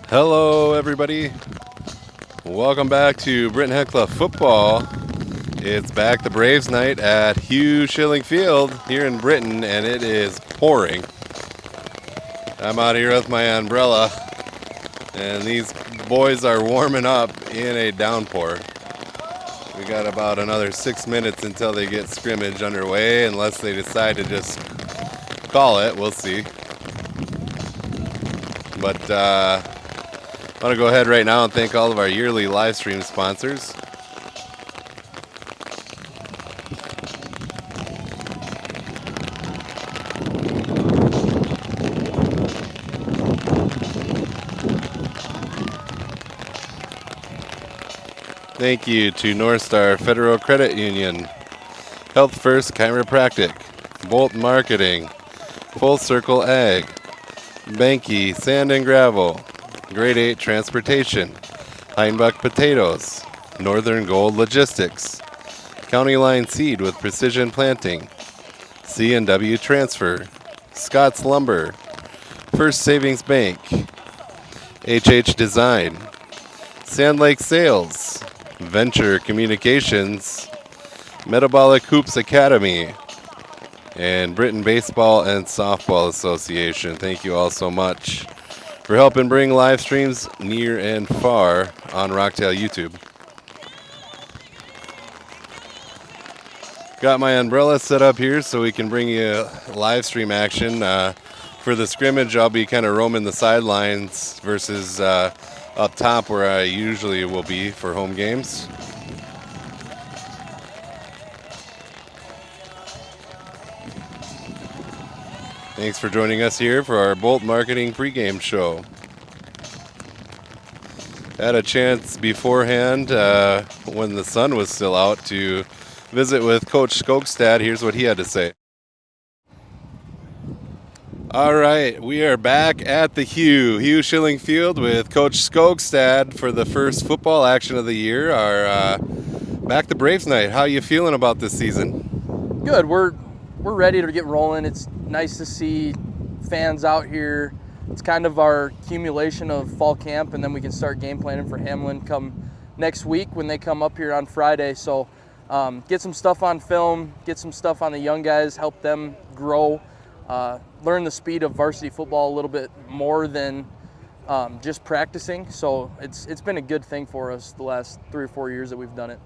Hello, everybody. Welcome back to Britton Heckla football. It's back the Braves night at Hugh Schilling Field here in Britton, and it is pouring. I'm out here with my umbrella, and these boys are warming up in a downpour. We got about another 6 minutes until they get scrimmage underway, unless they decide to just call it. We'll see. But I want to go ahead right now and thank all of our yearly live stream sponsors. Thank you to North Star Federal Credit Union, Health First Chiropractic, Bolt Marketing, Full Circle Ag, Banky Sand and Gravel, Grade 8 Transportation, Heinbuck Potatoes, Northern Gold Logistics, County Line Seed with Precision Planting, C&W Transfer, Scott's Lumber, First Savings Bank, HH Design, Sand Lake Sales, Venture Communications, Metabolic Hoops Academy, and Britton Baseball and Softball Association. Thank you all so much for helping bring live streams near and far on Rocktail YouTube. Got my umbrella set up here so we can bring you live stream action. For the scrimmage, I'll be kind of roaming the sidelines versus up top where I usually will be for home games. Thanks for joining us here for our Bolt Marketing pregame show. Had a chance beforehand when the sun was still out to visit with Coach Skogstad. Here's what he had to say. All right, we are back at the Hugh Schilling Field with Coach Skogstad for the first football action of the year. Our back the Braves night. How you feeling about this season? Good. We're ready to get rolling. It's nice to see fans out here. It's kind of our accumulation of fall camp, and then we can start game planning for Hamlin come next week when they come up here on Friday. So get some stuff on film, get some stuff on the young guys, help them grow, learn the speed of varsity football a little bit more than just practicing. So it's been a good thing for us the last 3 or 4 years that we've done it.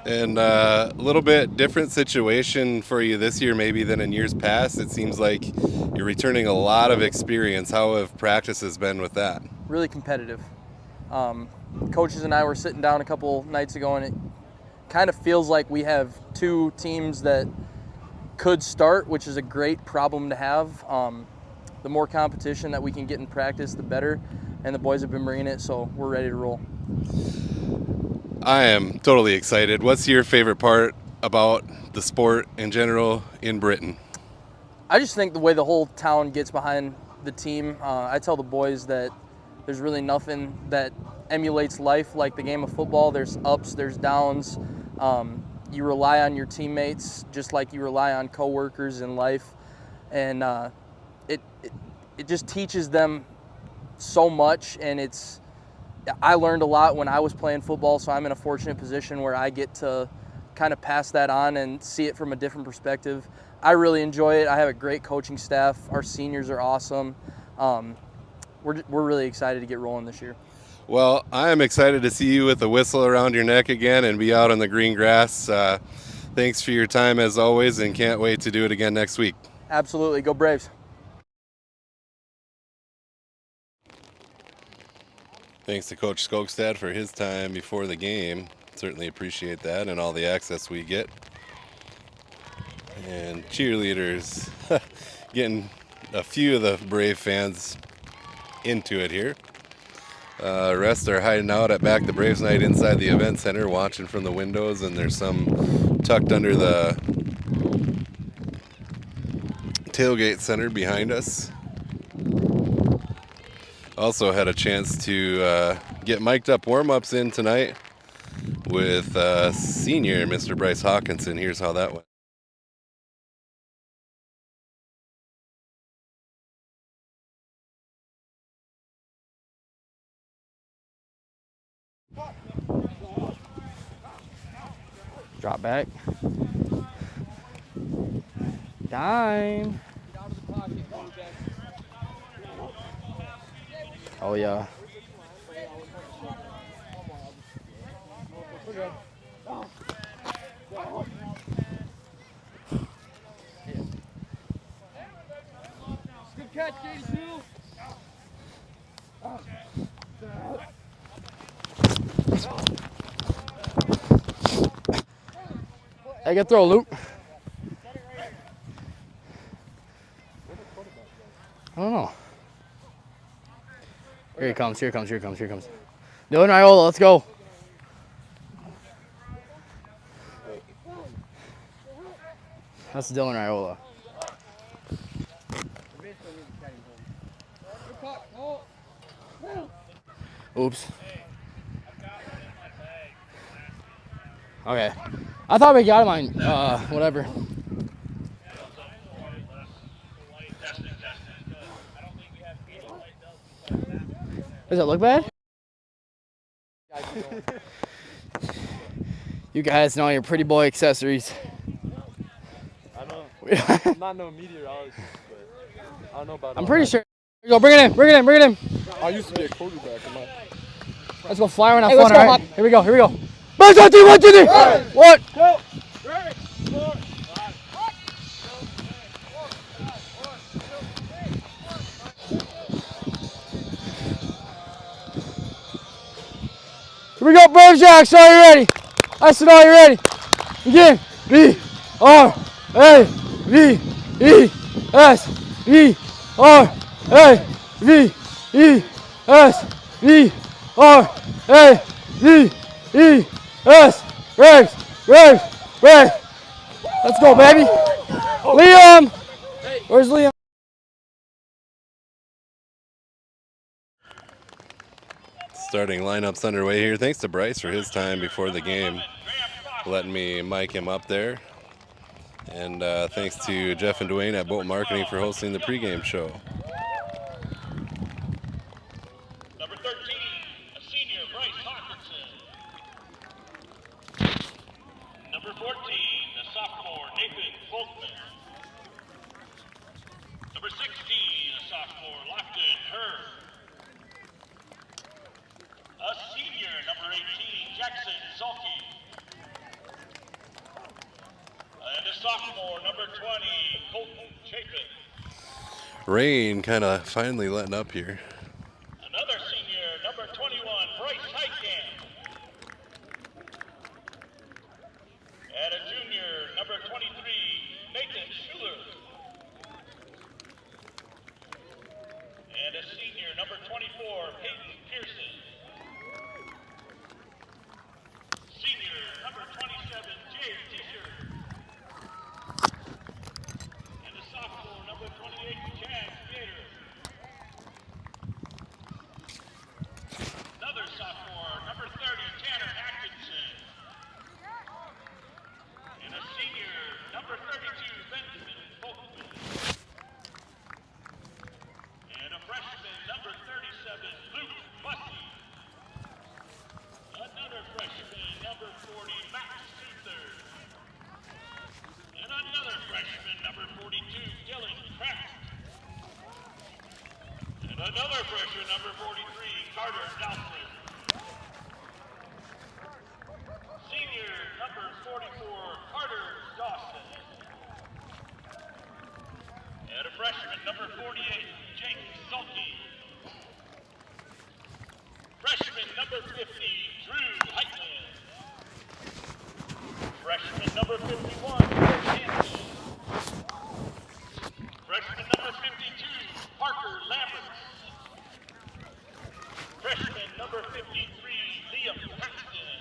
And a little bit different situation for you this year maybe than in years past. It seems like you're returning a lot of experience. How have practices been with that? Really competitive. Coaches and I were sitting down a couple nights ago, and it kind of feels like we have two teams that could start, which is a great problem to have. The more competition that we can get in practice, the better, and the boys have been bringing it, so we're ready to roll. I am totally excited. What's your favorite part about the sport in general in Britton? I just think the way the whole town gets behind the team. I tell the boys that there's really nothing that emulates life like the game of football. There's ups, there's downs. You rely on your teammates just like you rely on coworkers in life, and it just teaches them so much. And I learned a lot when I was playing football, so I'm in a fortunate position where I get to kind of pass that on and see it from a different perspective. I really enjoy it. I have a great coaching staff. Our seniors are awesome. We're really excited to get rolling this year. Well, I am excited to see you with a whistle around your neck again and be out on the green grass. Thanks for your time as always, and can't wait to do it again next week. Absolutely. Go Braves. Thanks to Coach Skogstad for his time before the game. Certainly appreciate that and all the access we get. And cheerleaders getting a few of the Brave fans into it here. Rest are hiding out at Back the Braves night inside the event center, watching from the windows, and there's some tucked under the tailgate center behind us. Also had a chance to get mic'd up warm-ups in tonight with senior Mr. Bryce Hawkinson. Here's how that went. Drop back. Dime. Oh, yeah. Good catch, JD2. Hey, good throw, Luke. I don't know. Here he comes, here he comes, here he comes, here he comes. Dylan Raiola, let's go. That's Dylan Raiola. Oops. Okay. I thought we got him on whatever. Does it look bad? You guys know your pretty boy accessories. I know. I'm not no meteorologist, but I don't know about. I'm pretty sure. Here we go, bring it in, bring it in, bring it in. I used to be a quarterback. Let's go fly around that Hey, fun, let's go, all right? Hawk. Here we go, here we go. 1, 2, 3, 1, 2, 3. What? Go. 3, 4. Here we go, Bird Jacks, are you ready? I said, are you ready? Begin. B-R-A-V-E-S-V-R-A-V-E-S. Rags, rags, rags. Let's go, baby. Liam. Where's Liam? Starting lineups underway here. Thanks to Bryce for his time before the game, letting me mic him up there. And thanks to Jeff and Dwayne at Bolt Marketing for hosting the pregame show. Number 13, a senior, Bryce Hawkinson. Number 14, a sophomore, Nathan Folkman. Number 16, a sophomore, Lofton Herb. A senior, number 18, Jackson Sulky. And a sophomore, number 20, Colton Chapin. Rain kind of finally letting up here. Another senior, number 21, Bryce Heitkamp. And a junior, number 23, Nathan Schuler. And a senior, number 24, Peyton Pearson. Senior, number 27, Jay Tischer. And a sophomore, number 28, Chad Gator. Another sophomore, number 30, Tanner Atkinson. And a senior, number 32, Benjamin Folkman. And a freshman, number 37, Luke Bussey. Another freshman, number 40, Max Luther. And another freshman, number 42, Dylan Kraft. And another freshman, number 43, Carter Nelson. Senior, number 44, Carter Dawson. And a freshman, number 48, Jake Sulky. Freshman, number 50, Drew Heitman. Freshman, number 51, Chris Hansen. Freshman, number 52, Parker Lambert. Freshman, number 53, Liam Paxton.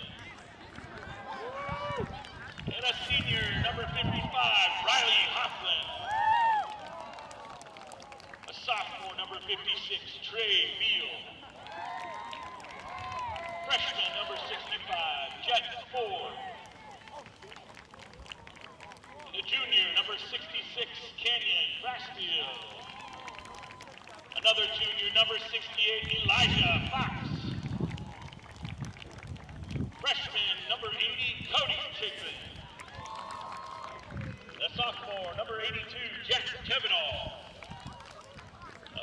And a senior, number 55, Riley Hoffman. A sophomore, number 56, Trey Beal. Freshman, number 65, Jet Ford. And a junior, number 66, Canyon Brasfield. Another junior, number 68, Elijah Fox. Freshman, number 80, Cody Chapin. sophomore, number 82, Jackson Kavanaugh.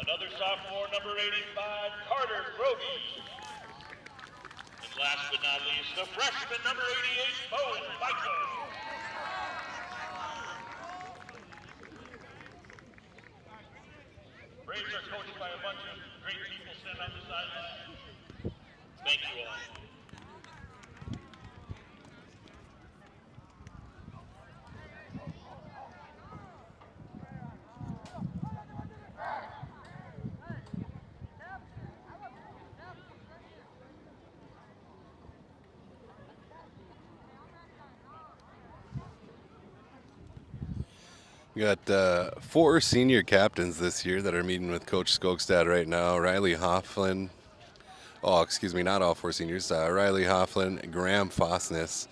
Another sophomore, number 85, Carter Groby. And last but not least, the freshman, number 88, Bowen Michael. Braves are coached by a bunch of great people standing on the sideline. Thank you all. We got 4 senior captains this year that are meeting with Coach Skogstad right now. Riley Hofflin. Oh, excuse me, not all 4 seniors. Riley Hofflin, Graham Fosness,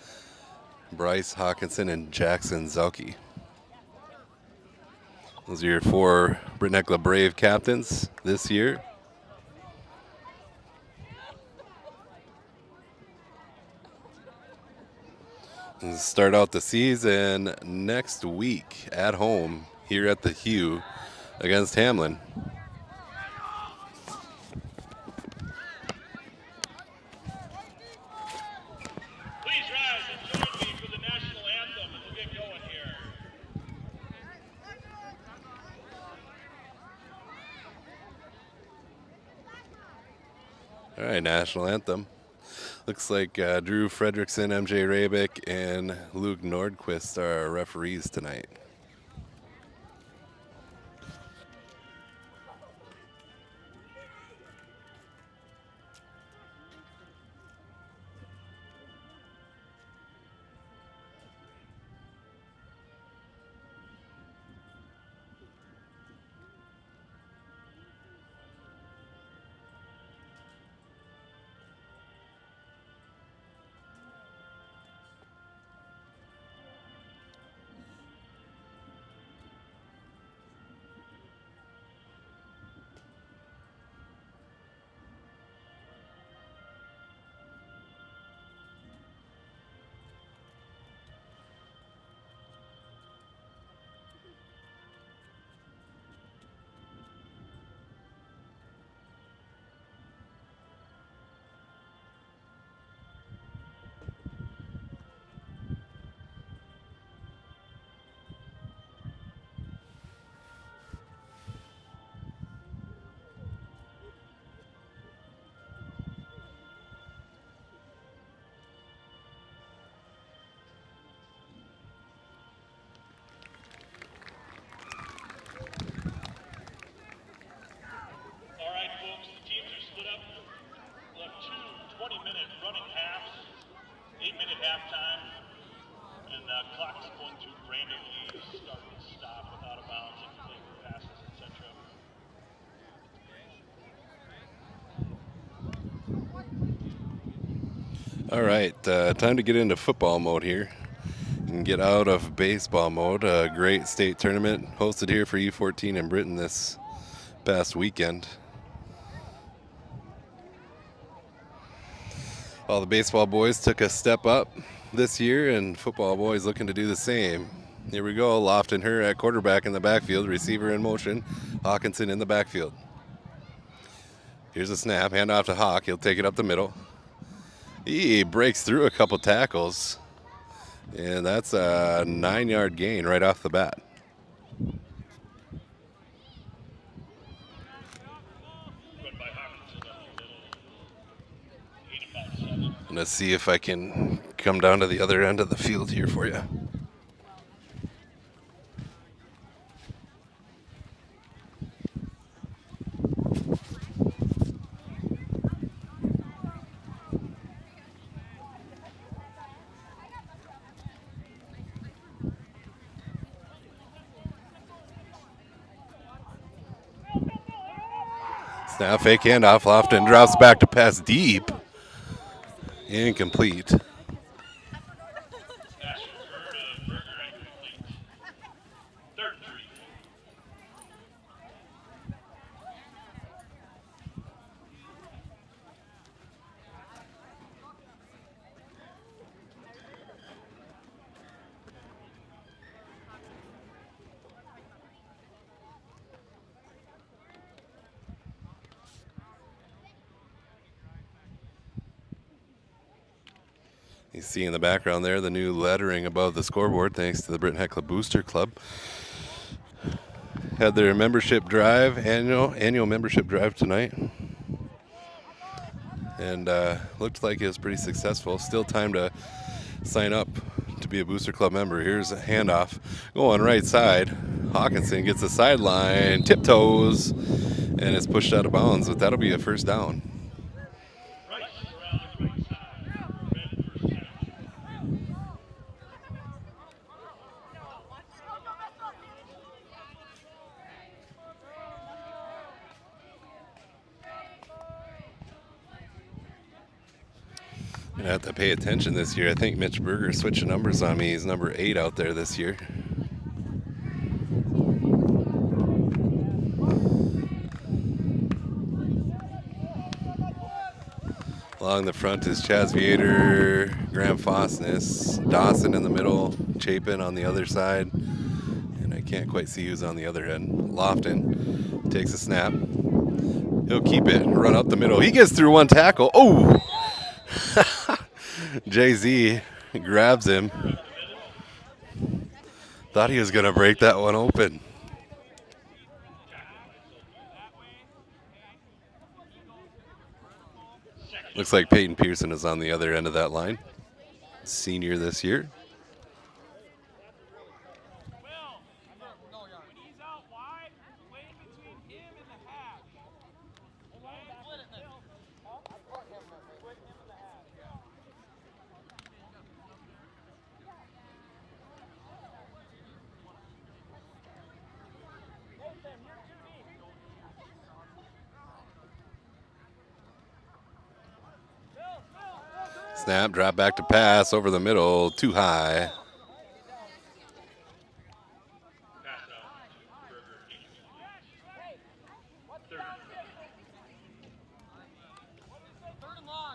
Bryce Hawkinson, and Jackson Zelke. Those are your 4 Britt-Nekla Brave captains this year. And start out the season next week at home here at the Hugh against Hamlin. Please rise and join me for the national anthem as we get going here. All right, national anthem. Looks like Drew Fredrickson, MJ Rabick, and Luke Nordquist are our referees tonight. All right, folks, the teams are split up. We'll have 2 20-minute running halves, 8-minute halftime, and the clock is going to randomly start and stop with out of bounds, incomplete passes, etc. All right, time to get into football mode here and get out of baseball mode. A great state tournament hosted here for U14 in Britain this past weekend. All the baseball boys took a step up this year, and football boys looking to do the same. Here we go, Lofton her at quarterback in the backfield, receiver in motion, Hawkinson in the backfield. Here's a snap, hand off to Hawk, he'll take it up the middle. He breaks through a couple tackles, and that's a 9-yard gain right off the bat. Run by Hawkinson up the middle. 8 about 7. I'm gonna see if I can come down to the other end of the field here for you. Snap, fake handoff, Lofton drops back to pass deep. Incomplete. Pass referred to Berger incomplete. 3rd and 3. You see in the background there the new lettering above the scoreboard, thanks to the Britton Heckler Booster Club. Had their membership drive, annual membership drive tonight, and looked like it was pretty successful. Still time to sign up to be a Booster Club member. Here's a handoff going right side. Hawkinson gets the sideline, tiptoes, and it's pushed out of bounds, but that'll be a first down. Rice around the right side. Red first down. I have to pay attention this year. I think Mitch Berger switched numbers on me. He's number 8 out there this year. Along the front is Chaz Viator, Graham Fosness, Dawson in the middle, Chapin on the other side, and I can't quite see who's on the other end. Lofton takes a snap. He'll keep it, run up the middle. He gets through one tackle. Oh! Jay-Z grabs him. Thought he was going to break that one open. Looks like Peyton Pearson is on the other end of that line. Senior this year. Snap, drop back to pass over the middle, too high. Pass out to Berger, incomplete. Third and 5.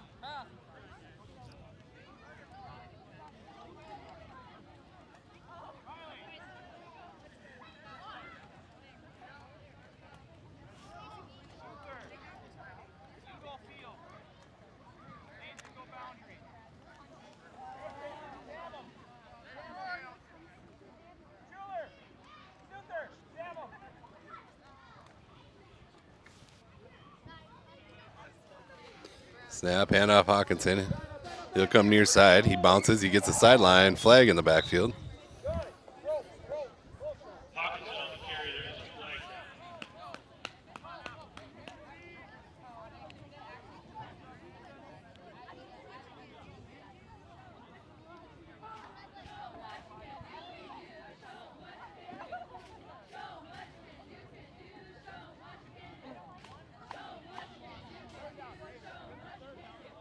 Snap, handoff Hawkinson. He'll come near side. He bounces. He gets a sideline flag in the backfield. Hawkinson on the carry. There's a flag down.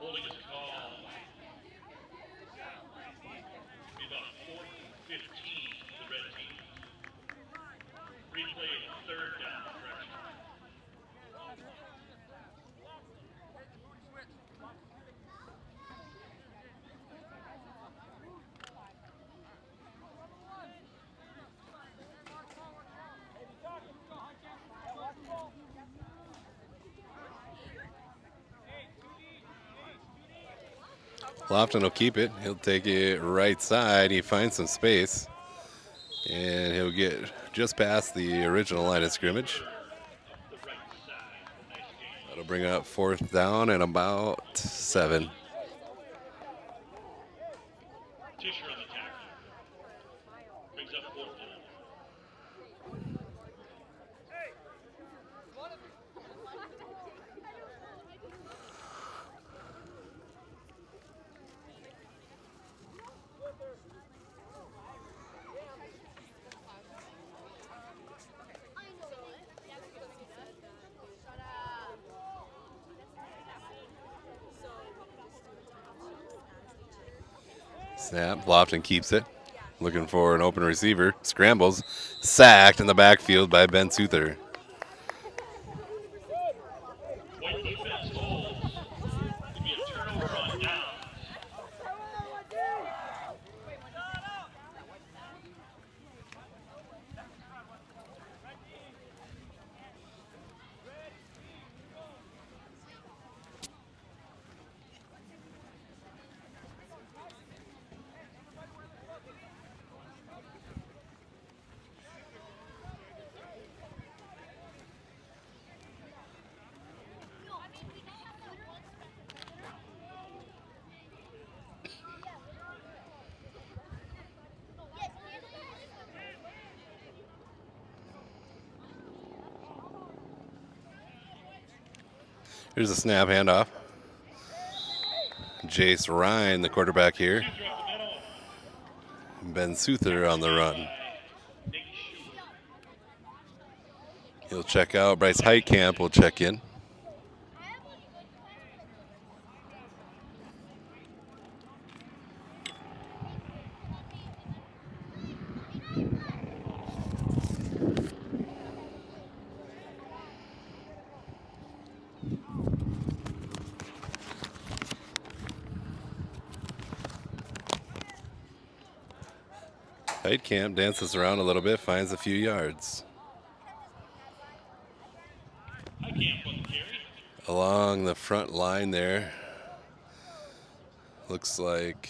Holding is called. Be about 4th and 15 for the red team. Replay third down correction. Lofton will keep it. He'll take it right side. He finds some space. And he'll get just past the original line of scrimmage. The right side. Nice game. That'll bring up 4th down and about 7. Tisher on the tackle. Brings up 4th down. Snap. Lofton keeps it. Looking for an open receiver. Scrambles. Sacked in the backfield by Ben Souther. White defense holds. Could be a turnover on downs. Here's a snap handoff. Jace Ryan, the quarterback here. Ben Souther on the run. He'll check out. Bryce Heitkamp will check in. Heitkamp dances around a little bit, finds a few yards. Along the front line there, looks like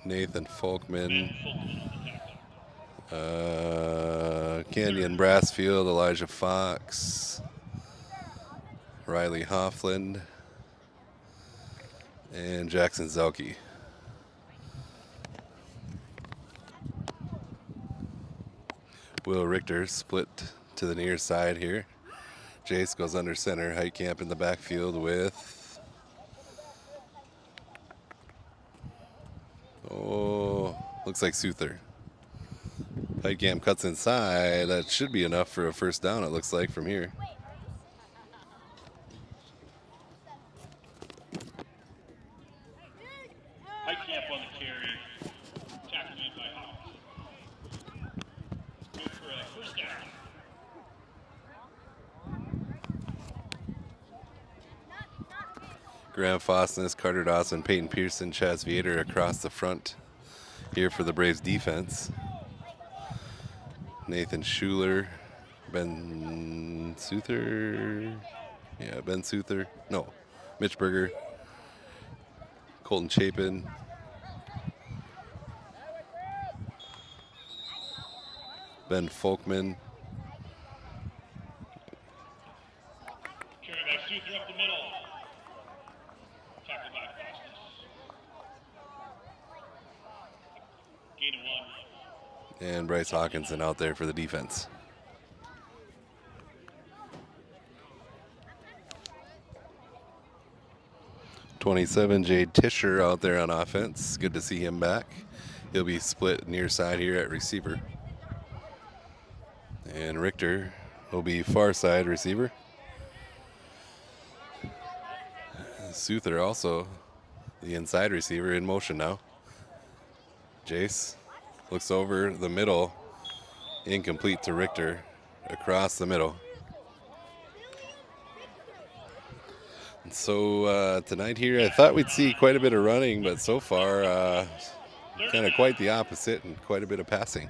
Nathan Folkman, Canyon Brassfield, Elijah Fox, Riley Hoffland, and Jackson Zelke. Will Richter split to the near side here. Jace goes under center. Heitkamp in the backfield with, looks like Souther. Heitkamp cuts inside. That should be enough for a first down, it looks like, from here. Heitkamp on the carry. Tackled in by Hawks. Good for a first down. Graham Fosness, Carter Dawson, Peyton Pearson, Chaz Viator across the front here for the Braves defense. Nathan Schuler, Ben Souther. Yeah, Ben Souther. No, Mitch Berger. Colton Chapin. Ben Folkman. Carry back Souther up the middle. Tackled by Foster. Gain of 1. And Bryce Hawkinson out there for the defense. '27 Jade Tischer out there on offense. Good to see him back. He'll be split near side here at receiver. And Richter will be far side receiver. Souther also the inside receiver in motion now. Jace looks over the middle, incomplete to Richter, across the middle. And so tonight here, I thought we'd see quite a bit of running, but so far, kind of quite the opposite and quite a bit of passing.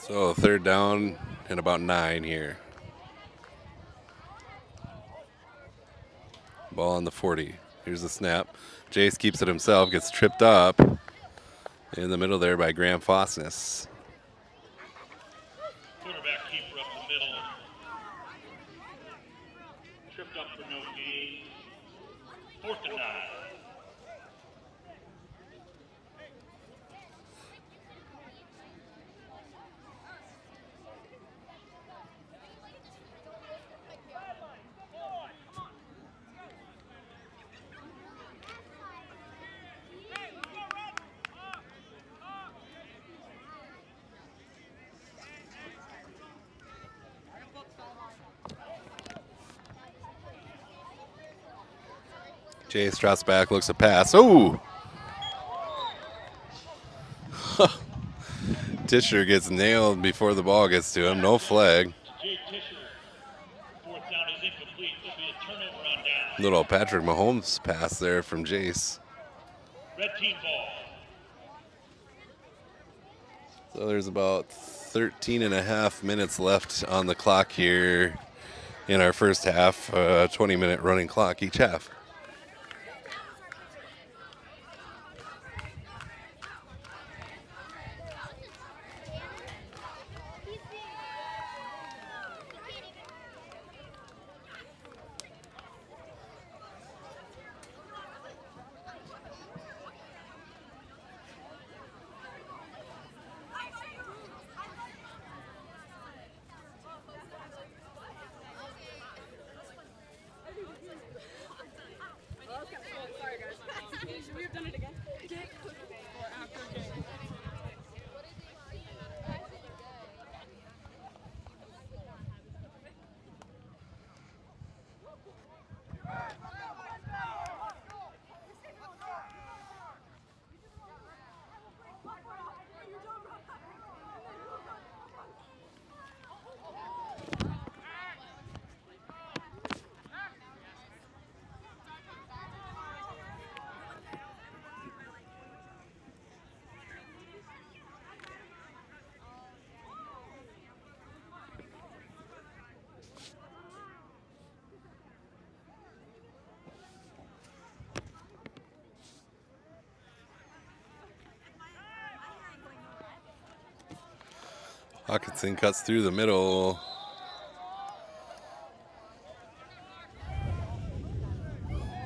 So third down and about 9 here. Ball on the 40. Here's the snap. Jace keeps it himself, gets tripped up in the middle there by Graham Fosness. Quarterback keeper up the middle. Tripped up for no gain. 4th and 9. Jace drops back, looks a pass. Oh! Tischer gets nailed before the ball gets to him. No flag. Jay Tischer. 4th down is incomplete. There'll be a turnover on down. Little Patrick Mahomes pass there from Jace. Red team ball. So there's about 13 and a half minutes left on the clock here in our first half, 20-minute running clock each half. Hawkinson cuts through the middle.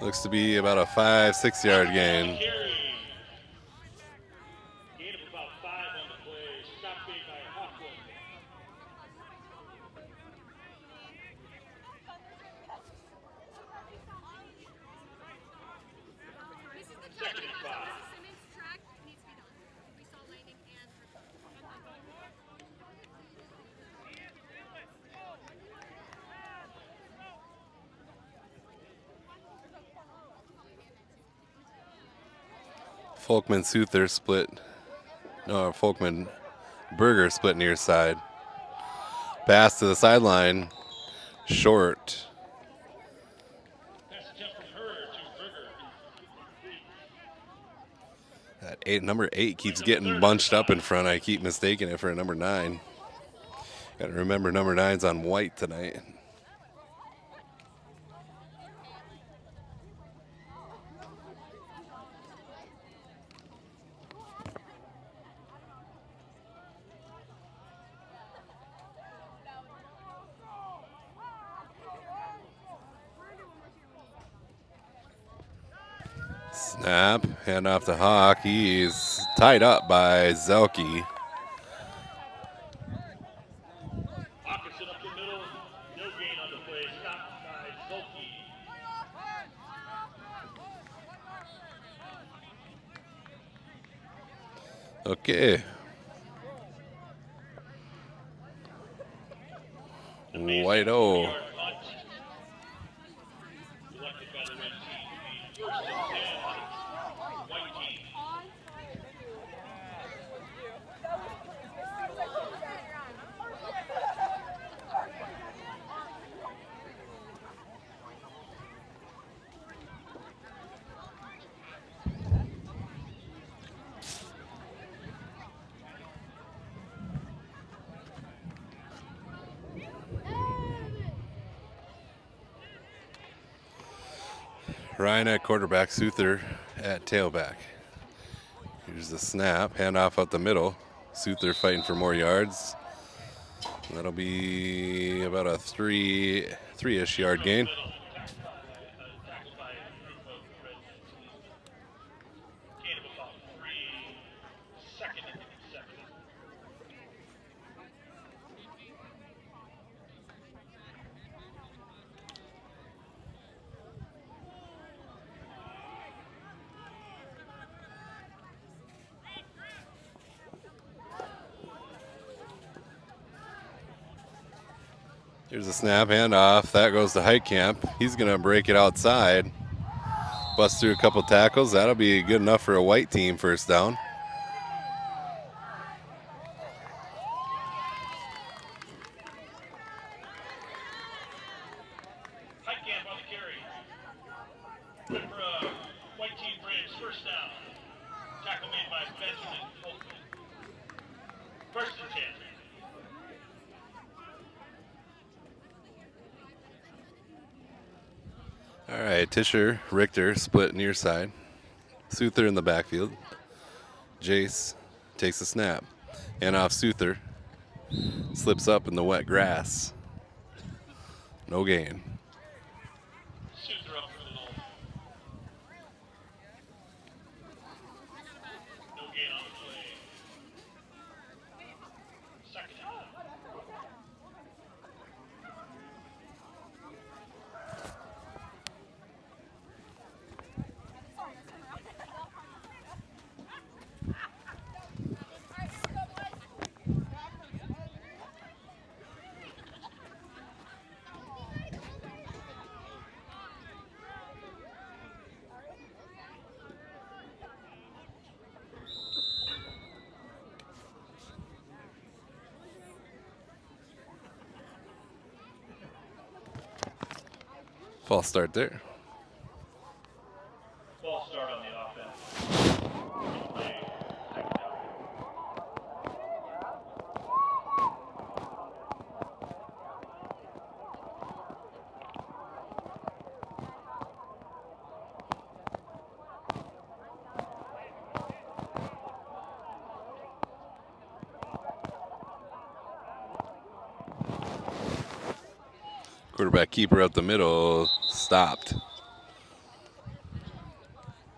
Looks to be about a 5-6 yard gain. Gain of about 5 on the play. Stop made by Hawkwood. This is the track Simmons track needs to be done. We saw Lightning and Folkman Suther split. No, Folkman Berger split near side. Pass to the sideline. Short. Pass attempt from her to Berger. That number 8 keeps getting bunched up in front. I keep mistaking it for a number 9. Got to remember number 9's on white tonight. Snap, hand off to Hawk. He's tied up by Zelke. Hawkinson up the middle. No gain on the play. Stopped by Zolke. Okay. White-O. Yard punt. Selected by the red team. The first and 10 white team. Ryan at quarterback, Suther at tailback. Here's the snap, handoff out the middle. Suther fighting for more yards. That'll be about a three-ish yard gain. Tackled by a group of red team. Gain of about 3. Second and 7. Here's a snap, handoff. That goes to Heitkamp. He's going to break it outside. Bust through a couple tackles. That'll be good enough for a white team first down. Heitkamp on the carry. Good for a white team Braves first down. Tackle made by Benjamin Folkman. First and 10. All right, Tischer, Richter split near side. Souther in the backfield. Jace takes a snap. And off Souther. Slips up in the wet grass. No gain. Souther up for the middle. No gain on the play. Second down. False start there. False start on the offense. Play. Second down. Quarterback keeper up the middle. Stopped.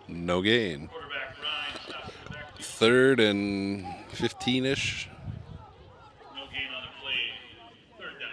No gain. Quarterback Ryan stops for the back. 3rd and 15-ish. No gain on the play. Third down.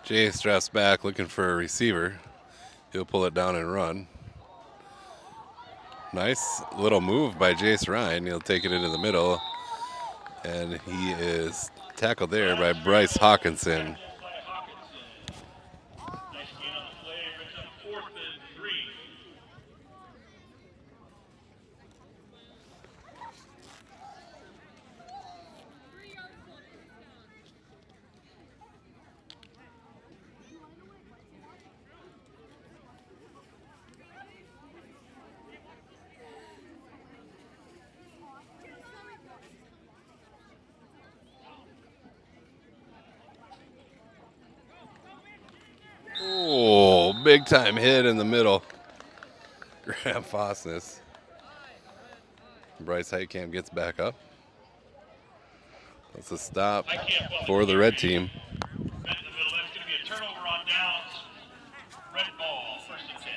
Jace drops back looking for a receiver. He'll pull it down and run. Nice little move by Jace Ryan. He'll take it into the middle. And he is tackled there by Bryce Hawkinson. By Hawkinson. Nice gain on the play. Brings up 4th and 3. Oh, big time hit in the middle. Graham Fosness. Bryce Heitkamp gets back up. That's a stop for the red team. Met in the middle. That's going to be a turnover on downs. Red ball. 1st and 10.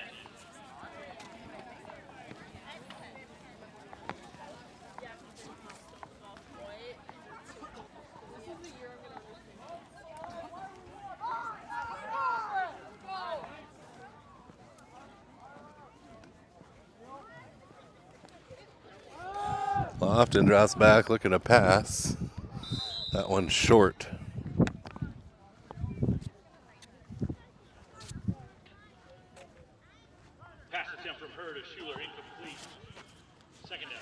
Lofton drops back looking to pass. That one's short. Pass attempt from her to Schuler. Incomplete. Second down.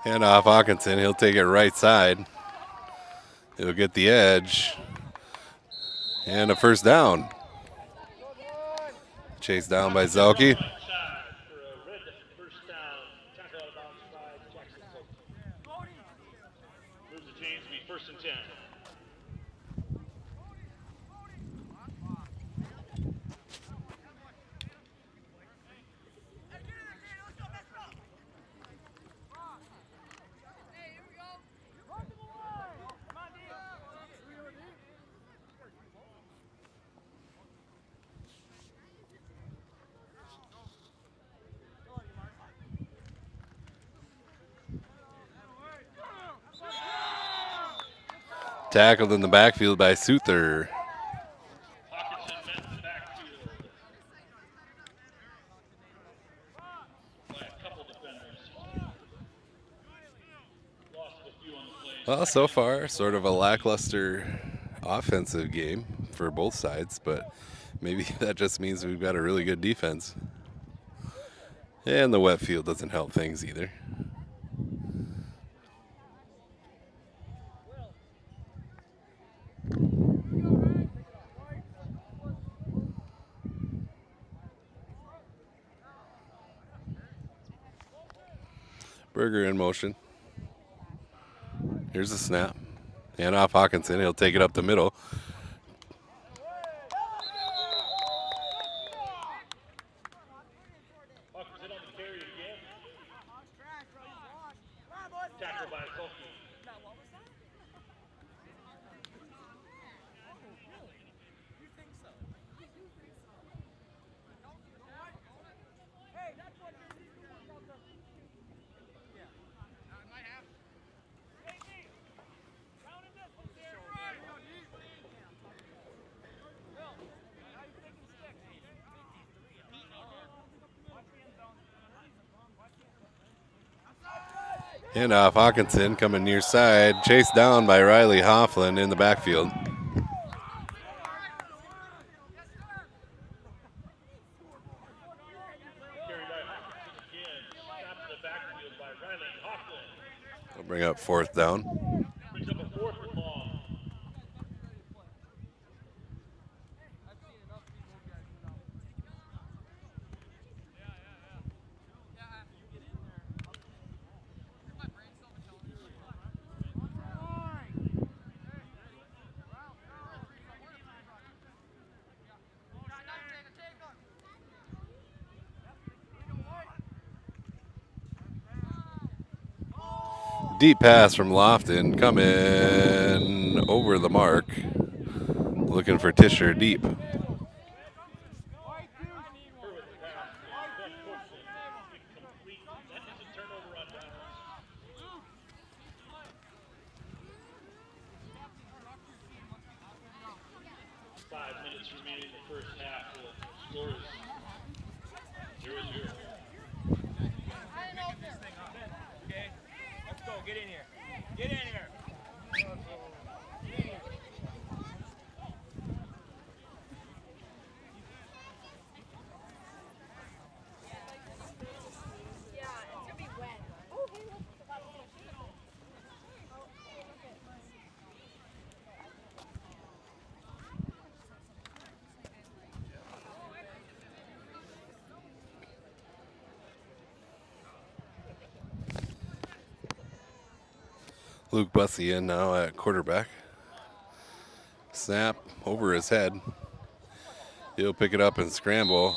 Hand off Hawkinson. He'll take it right side. He'll get the edge. And a first down. Chased down by Zelke. Inside for a red first down. Tackle out of bounds by Jackson Zelke. Moves the chains to be 1st and 10. Tackled in the backfield by Souther. Hawkinson met in the backfield by a couple defenders. Lost a few on the play. Well, so far, sort of a lackluster offensive game for both sides, but maybe that just means we've got a really good defense. And the wet field doesn't help things either. Berger in motion. Here's the snap. Hand off Hawkinson. He'll take it up the middle. Hawkinson on the carry again. Tackled by Kolke. Hand off Hawkinson coming near side. Chased down by Riley Hofflin in the backfield. Carried by Hawkinson again. Stopped in the backfield by Riley Hoffman. We'll bring up 4th down. Brings up a 4th and long. Deep pass from Lofton coming over the mark. Looking for Tischer deep. Luke Bussey in now at quarterback. Snap over his head. He'll pick it up and scramble.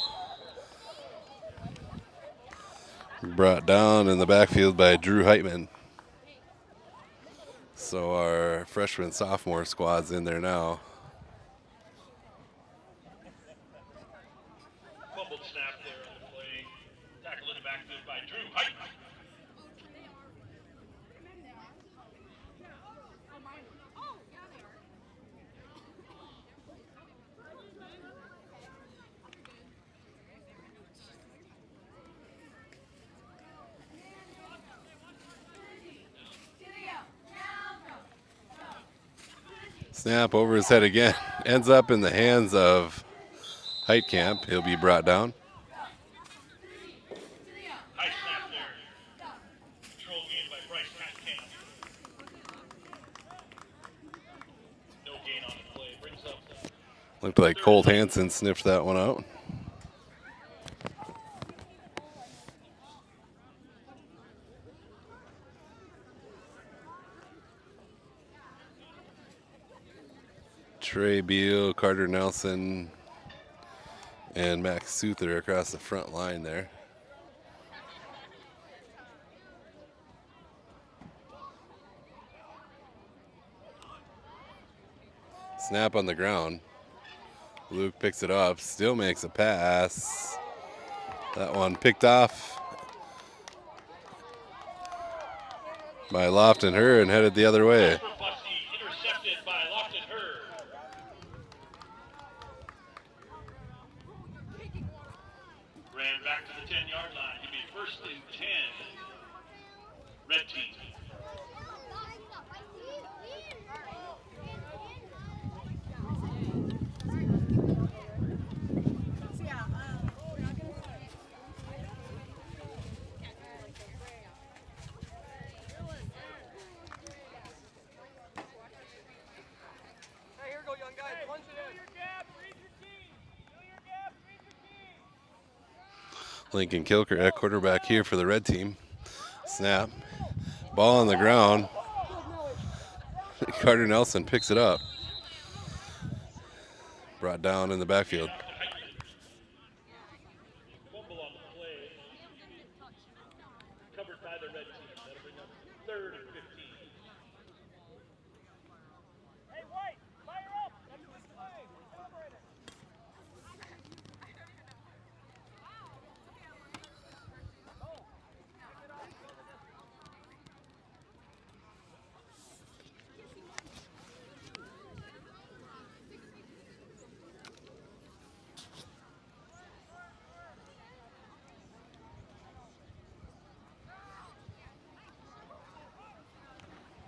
Brought down in the backfield by Drew Heitman. So our freshman sophomore squad's in there now. Fumbled snap there on the play. Tackled in the backfield by Drew Heitman. Snap over his head again. Ends up in the hands of Heitkamp. He'll be brought down. High snap there. Control gain by Bryce Heitkamp. No gain on the play. Brings up. Looked like Colt Hansen sniffed that one out. Trey Beal, Carter Nelson, and Max Souther across the front line there. Snap on the ground. Luke picks it up, still makes a pass. That one picked off by Lofton Her and headed the other way. Bussey intercepted by Ran back to the 10-yard line. Give me first and 10. Red team. Hey, here we go, young guy. Punch it in. Lincoln Kilker at quarterback here for the red team. Snap. Ball on the ground. Carter Nelson picks it up. Brought down in the backfield. Fumble on the play. Covered by the red team. That'll bring up 3rd and 15. Hey, White, fire up. That's the play. Celebrate it.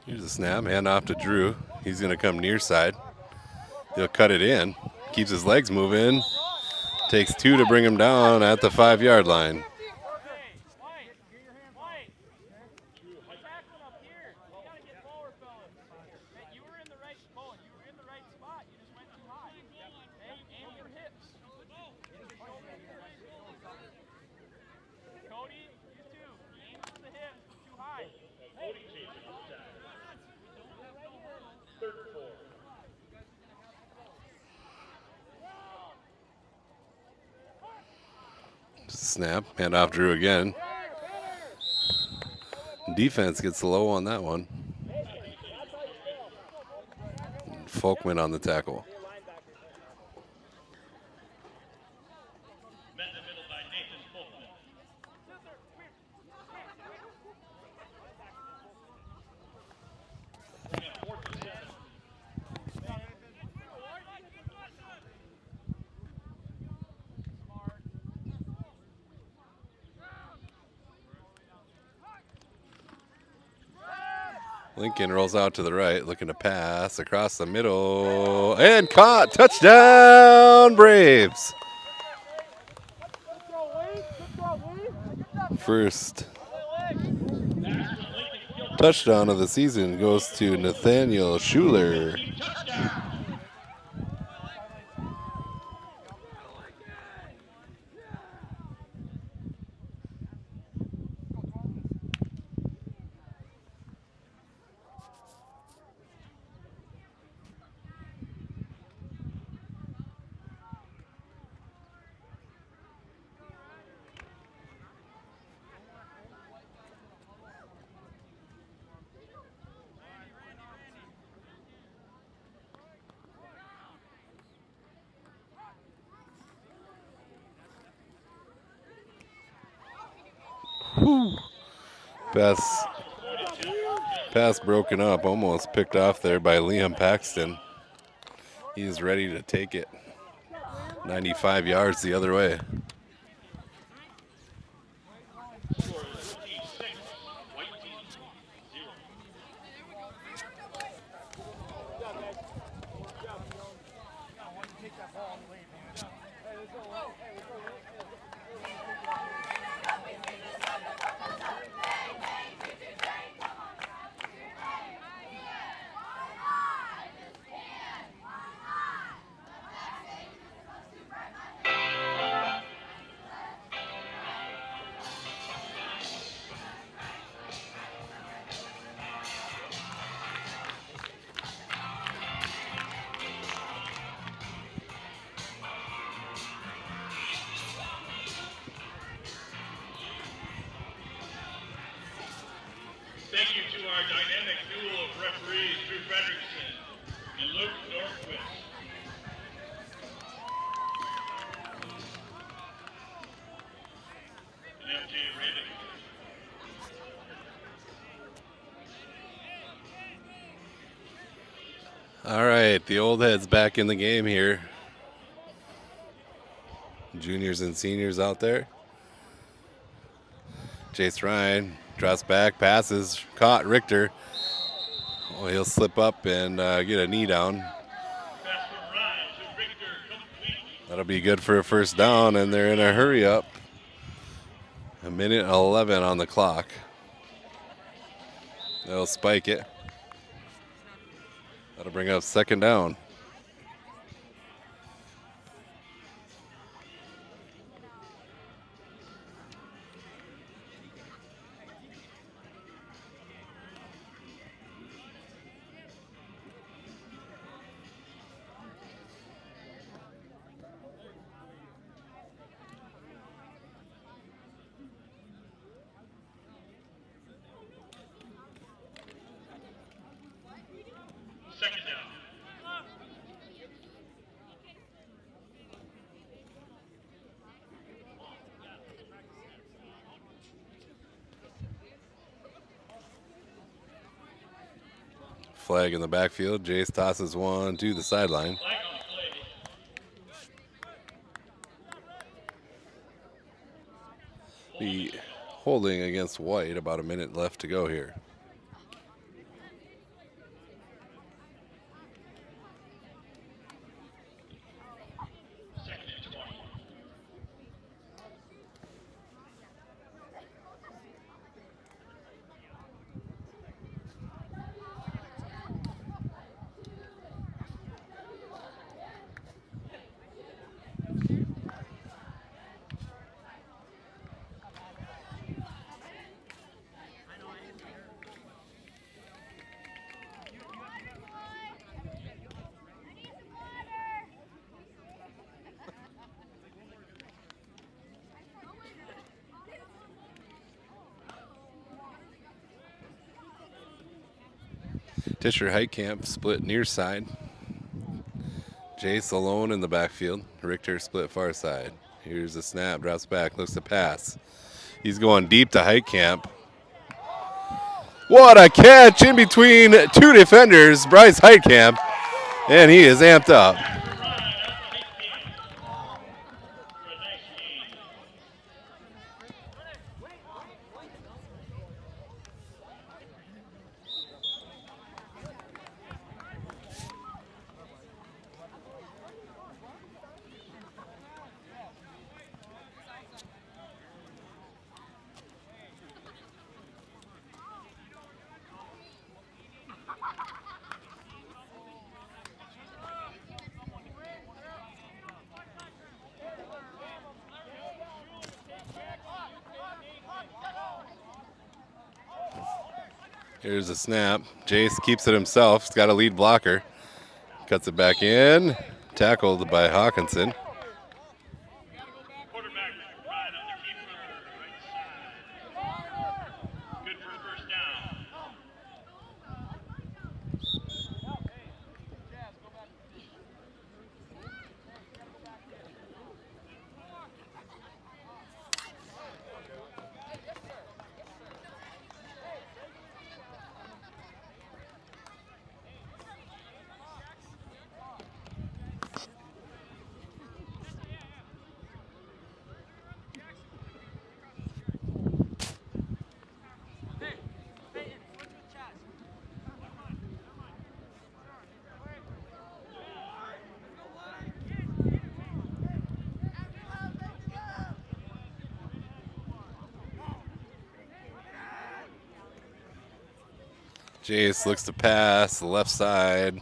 Here's a snap, hand off to Drew. He's going to come near side. He'll cut it in. Keeps his legs moving. Takes 2 to bring him down at the 5-yard line. Snap, hand off Drew again. Defense gets low on that one. Folkman on the tackle. Met in the middle by Nathan Folkman. Bring up 4th and 7. Lincoln rolls out to the right, looking to pass across the middle, and caught. Touchdown, Braves. First touchdown of the season goes to Nathaniel Schuler. Pass broken up, almost picked off there by Liam Paxton. He's ready to take it. 95 yards the other way. Thank you to our dynamic duo of referees, Drew Fredrickson and Luke Norquist. And MJ Raven. All right, the old heads back in the game here. Juniors and seniors out there. Jace Ryan drops back, passes, caught Richter. Oh, he'll slip up and get a knee down. Pass from Ryan to Richter, complete. That'll be good for a first down, and they're in a hurry up. 1:11 on the clock. They'll spike it. That'll bring up second down. Second down. Flag in the backfield. Jace tosses one to the sideline. Flag on the play. The holding against White, about a minute left to go here. Second and 20. Tisher Heitkamp split near side. Jace alone in the backfield. Richter split far side. Here's the snap, drops back, looks to pass. He's going deep to Heitkamp. What a catch in between two defenders, Bryce Heitkamp, and he is amped up. Ryan up the hit game. For a nice gain. Here's a snap. Jace keeps it himself. He's got a lead blocker. Cuts it back in. Tackled by Hawkinson. Quarterback right on the keeper, right side. Good for first down. Jace looks to pass, the left side.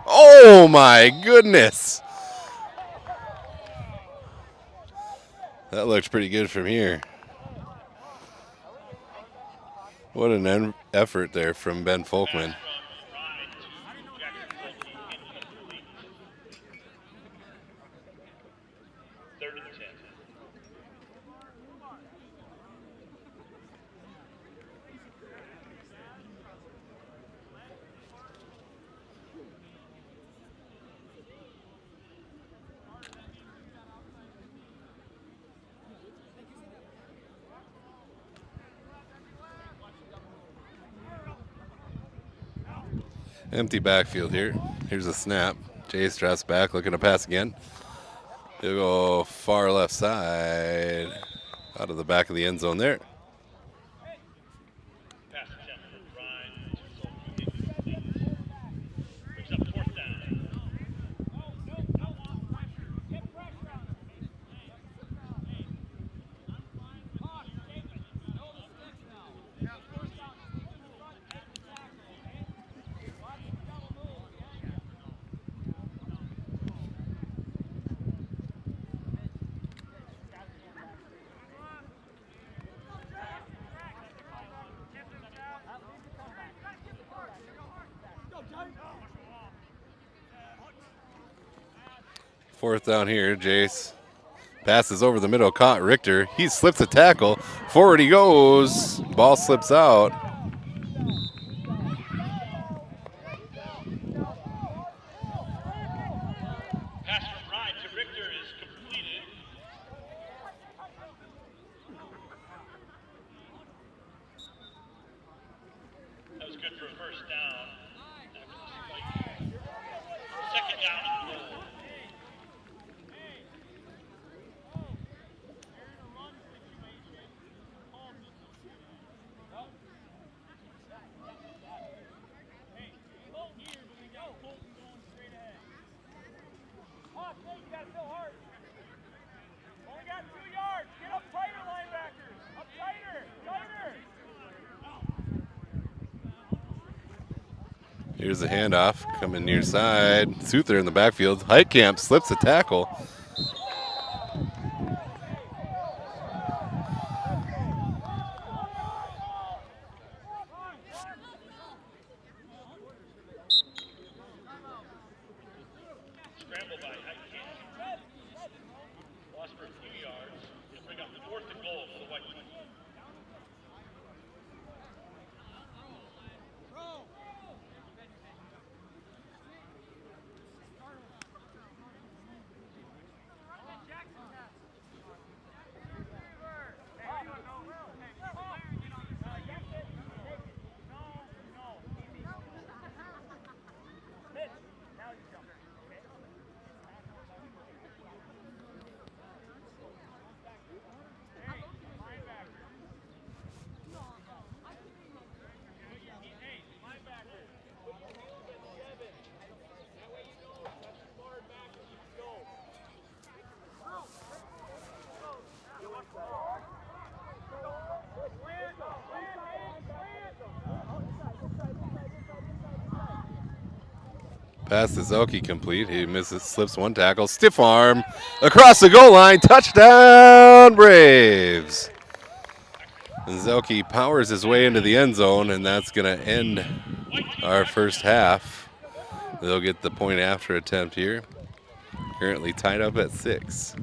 Oh my goodness! That looked pretty good from here. What an effort there from Ben Folkman. From Ryan to Jackson Polkey, incomplete. Third and 10. Empty backfield here. Here's a snap. Jace drops back, looking to pass again. He'll go far left side, out of the back of the end zone there. Fourth down here, Jace. Passes over the middle, caught Richter. He slips a tackle. Forward he goes. Ball slips out. Pass from Ryan to Richter is completed. That was good for a first down. Second down and goal. Here's the handoff coming near side. Suther in the backfield. Heitkamp slips a tackle. Scramble by Heitkamp. Lost for a few yards. He'll bring up the 4th and goal for the White Sox. Pass to Zelke complete. He misses, slips one tackle. Stiff arm across the goal line. Touchdown, Braves. And Zelke powers his way into the end zone, and that's going to end our first half. They'll get the point after attempt here. Currently tied up at 6.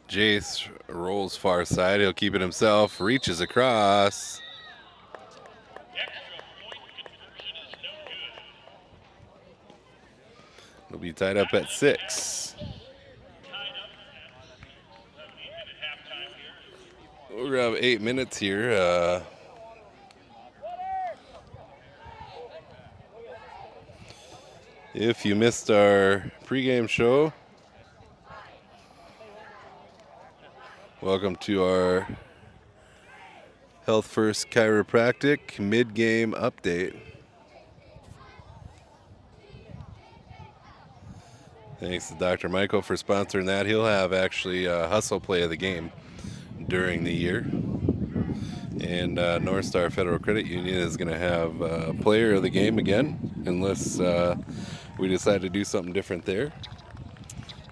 Jace rolls far side. He'll keep it himself. Reaches across. Extra point conversion is no good. It'll be tied up at 6. Tied up at 8-minute halftime here. We're gonna have 8 minutes here. If you missed our pregame show, welcome to our Health First Chiropractic mid-game update. Thanks to Dr. Michael for sponsoring that. He'll have actually a hustle play of the game during the year. And North Star Federal Credit Union is going to have player of the game again, unless we decide to do something different there.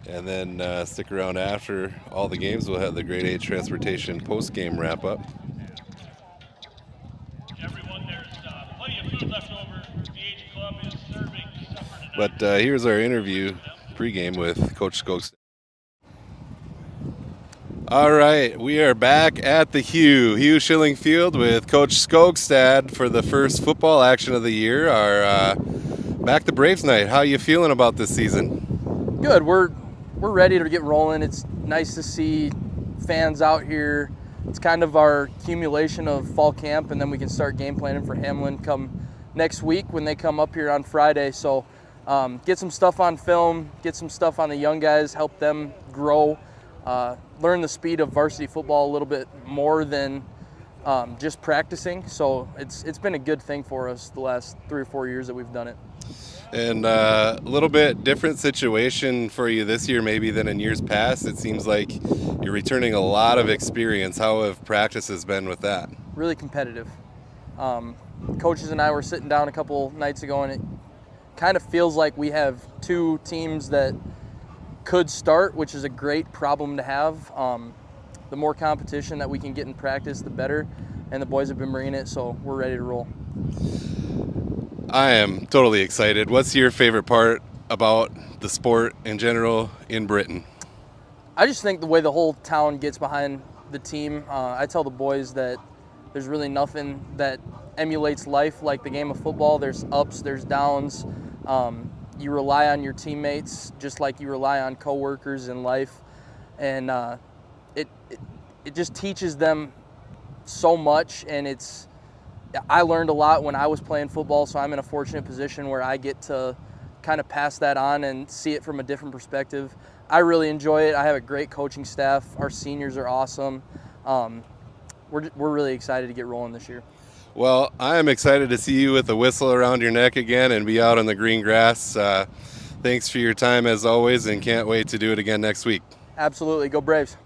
And then stick around after all the games. We'll have the Grade 8 Transportation post-game wrap-up. Everyone, there's plenty of food left over. DH Club is serving supper tonight. But here's our interview pregame with Coach Skogstad. All right, we are back at the Hugh Schilling Field with Coach Skogstad for the first football action of the year. Our Back to Braves night. How you feeling about this season? Good. We're ready to get rolling. It's nice to see fans out here. It's kind of our accumulation of fall camp, and then we can start game planning for Hamlin come next week when they come up here on Friday. So get some stuff on film, get some stuff on the young guys, help them grow, learn the speed of varsity football a little bit more than just practicing. So it's been a good thing for us the last 3 or 4 years that we've done it. And a little bit different situation for you this year maybe than in years past. It seems like you're returning a lot of experience. How have practices been with that? Really competitive. Coaches and I were sitting down a couple nights ago, and it kind of feels like we have two teams that could start, which is a great problem to have. The more competition that we can get in practice, the better, and the boys have been bringing it, so we're ready to roll. I am totally excited. What's your favorite part about the sport in general in Britain? I just think the way the whole town gets behind the team. I tell the boys that there's really nothing that emulates life like the game of football. There's ups, there's downs. You rely on your teammates just like you rely on coworkers in life, and it just teaches them so much. And I learned a lot when I was playing football, so I'm in a fortunate position where I get to kind of pass that on and see it from a different perspective. I really enjoy it. I have a great coaching staff. Our seniors are awesome. We're really excited to get rolling this year. Well, I am excited to see you with a whistle around your neck again and be out on the green grass. Thanks for your time as always, and can't wait to do it again next week. Absolutely. Go Braves.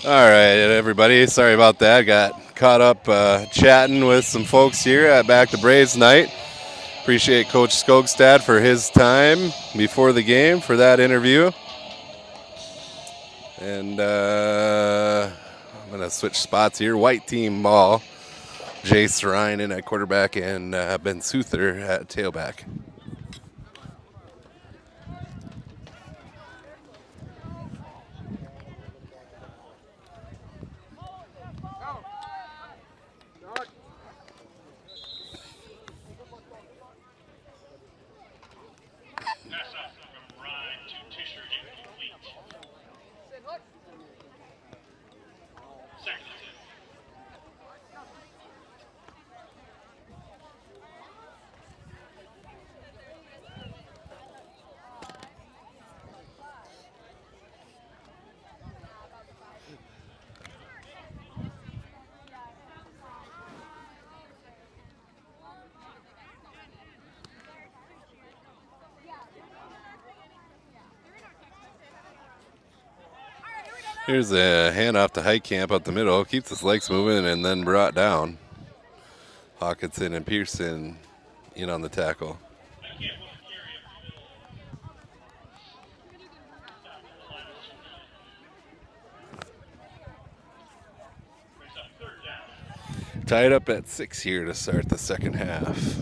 All right, everybody. Sorry about that. Got caught up chatting with some folks here at Back to Braves night. Appreciate Coach Skogstad for his time before the game for that interview. And I'm going to switch spots here. White team ball. Jace Ryan at quarterback and Ben Souther at tailback. Pass off from Ryan to Tisher, incomplete. Second and 10. Here's a handoff to Heitkamp up the middle. Keeps his legs moving and then brought down. Hawkinson and Pearson in on the tackle. Tied up at 6 here to start the second half.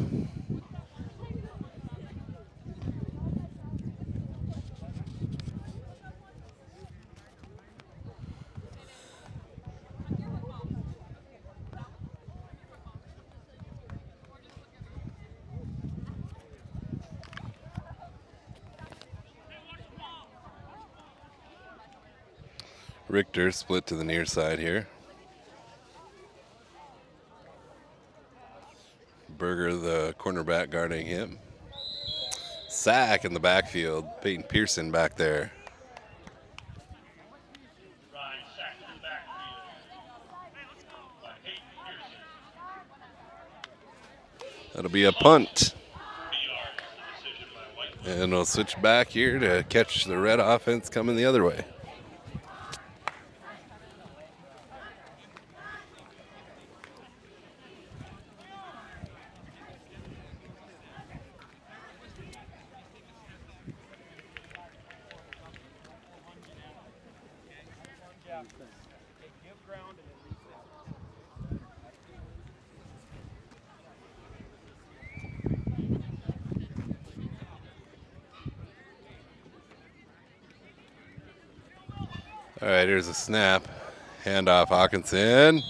Richter split to the near side here. Berger, the cornerback, guarding him. Sack in the backfield. Peyton Pearson back there. Ryan sacked in the backfield by Peyton Pearson. That'll be a punt. 30 yards, the decision by White. And we'll switch back here to catch the red offense coming the other way. All right, here's a snap. Handoff Hawkinson.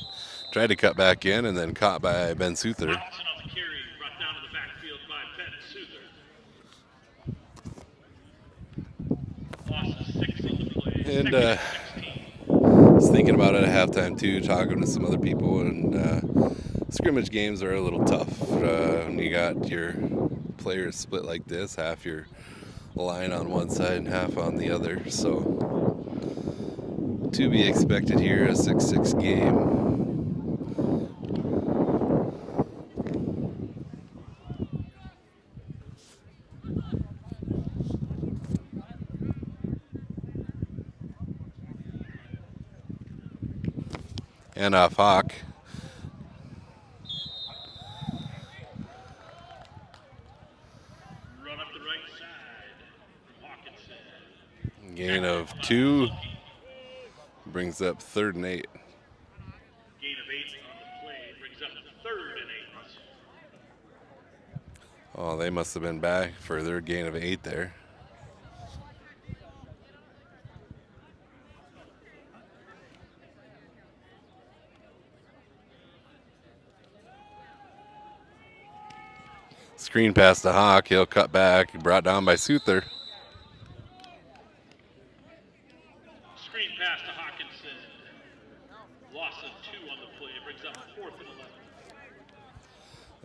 Tried to cut back in and then caught by Ben Souther. Hawkinson on the carry, brought down to the backfield by Ben Souther. Loss of 6 on the play. And Second and 16. was thinking about it at halftime too, talking to some other people, and scrimmage games are a little tough when you got your players split like this, half your line on one side and half on the other. So to be expected here, a 6-6 game. And off Hawk. Run up the right side from Hawkinson. Gain of 2 brings up 3rd and 8. Gain of 8 on the play brings up 3rd and 8. Oh, they must have been back for their gain of 8 there. Screen pass to Hawk. He'll cut back. Brought down by Souther. Screen pass to Hawkinson. Loss of 2 on the play brings up 4th and 11.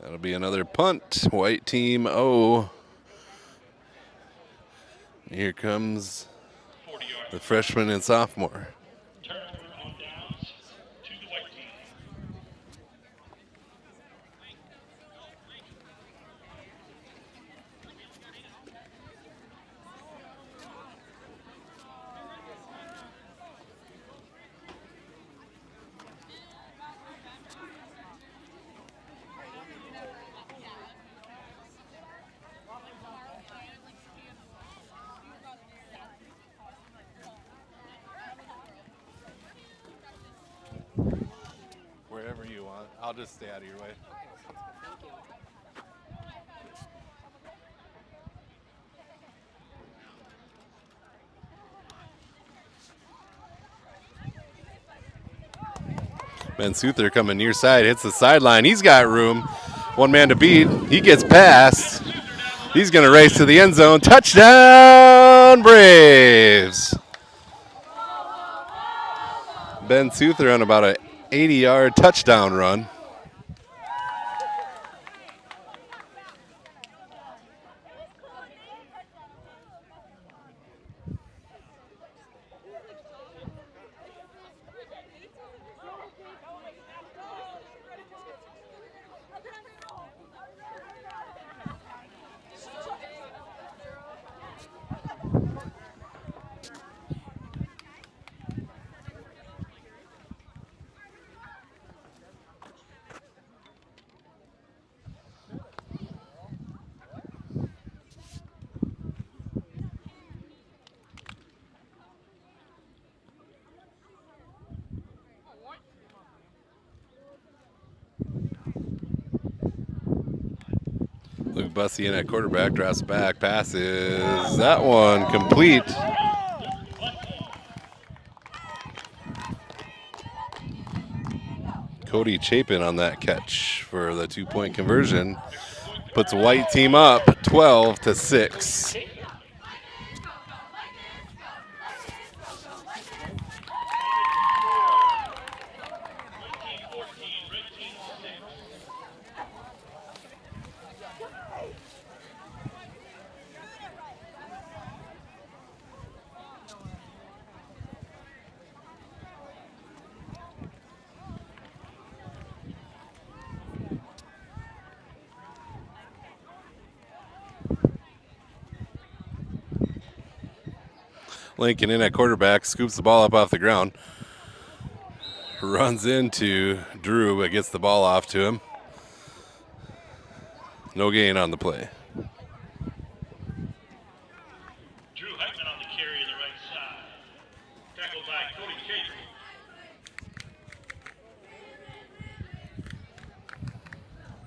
That'll be another punt. White team O. Here comes 40 yards. the freshman and sophomore. Turnover on downs to the White team. whatever you want. I'll just stay out of your way. Ben Suther coming near side, hits the sideline. He's got room. One man to beat. He gets past. He's going to race to the end zone. Touchdown, Braves. Ben Suther on about an 80-yard touchdown run. Luke Bussey in at quarterback, drops back, passes. That one complete. Cody Chapin on that catch for the 2-point conversion. Puts a white team up 12-6. Lincoln in at quarterback, scoops the ball up off the ground. Runs into Drew, but gets the ball off to him. No gain on the play. Drew Heitman on the carry on the right side. Tackled by Cody Chapin.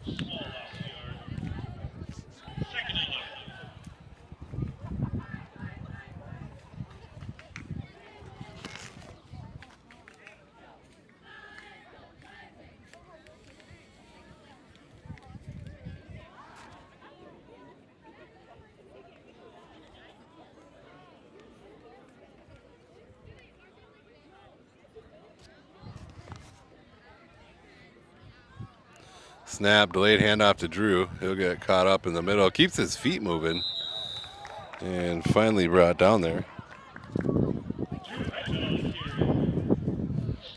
Small loss yard. Second and 11. Snap, delayed handoff to Drew. He'll get caught up in the middle. Keeps his feet moving. And finally brought down there.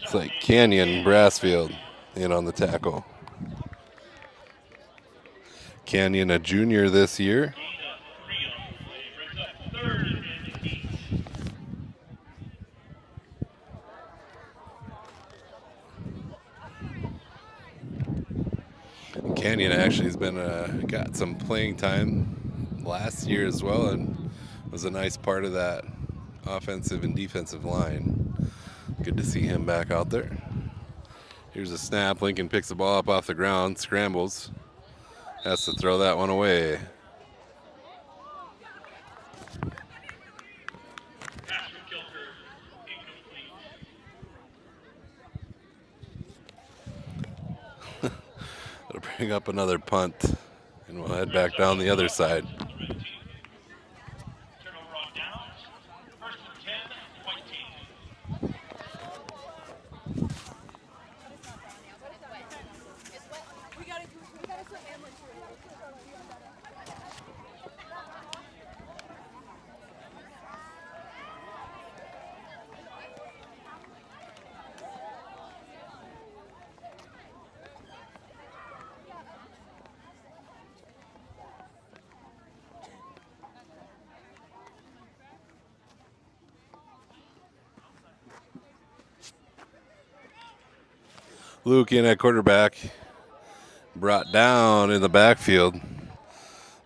It's like Canyon Brassfield in on the tackle. Canyon, a junior this year. Canyon actually has been got some playing time last year as well, and was a nice part of that offensive and defensive line. Good to see him back out there. Here's a snap. Lincoln picks the ball up off the ground, scrambles, has to throw that one away. That'll bring up another punt, and we'll head back down the other side. Turnover on downs. First and 10, white team. Luke in at quarterback, brought down in the backfield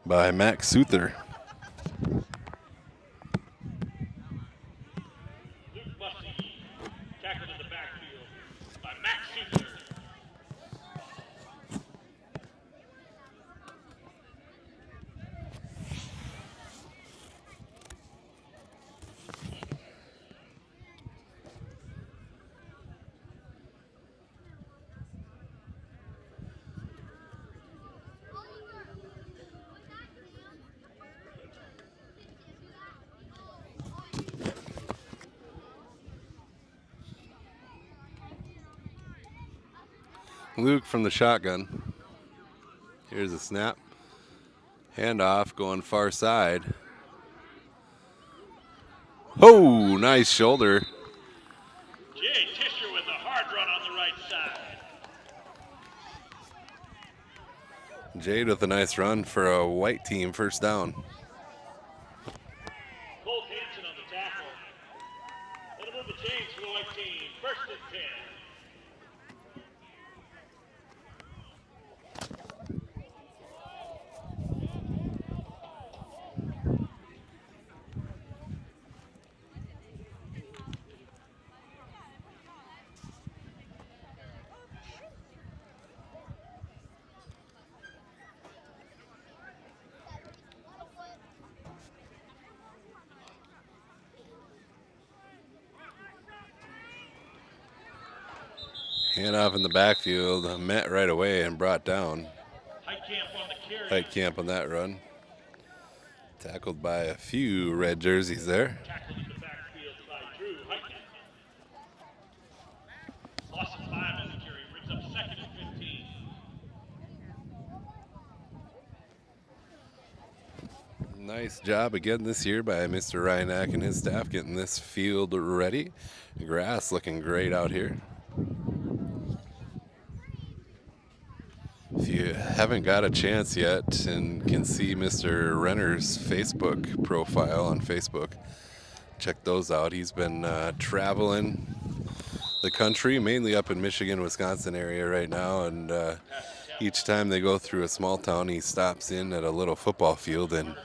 by Max Suther. Luke Bussey tackled in the backfield by Max Suther. Luke from the shotgun. Here's a snap. Handoff going far side. Oh, nice shoulder. Jay Tischer with a hard run on the right side. Jade with a nice run for a white team first down. Colt Hansen on the tackle. That'll move the chains for the white team. First and 10. Handoff in the backfield, met right away and brought down. Heitkamp on the carry. Heitkamp on that run. Tackled by a few red jerseys there. Tackled in the backfield by Drew Heitkamp. Loss of 5 on the carry. Brings up second and 15. Nice job again this year by Mr. Ryanak and his staff getting this field ready. Grass looking great out here. If you haven't got a chance yet and can see Mr. Renner's Facebook profile on Facebook, check those out. He's been traveling the country, mainly up in Michigan, Wisconsin area right now, and each time they go through a small town, he stops in at a little football field and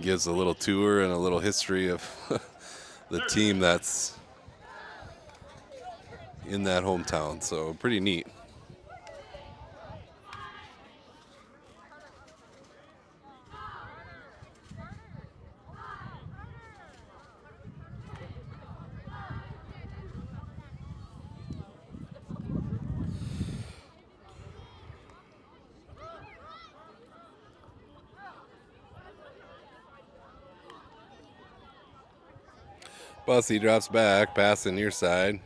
gives a little tour and a little history of the team that's in that hometown. So pretty neat. Bussy drops back, passing near side.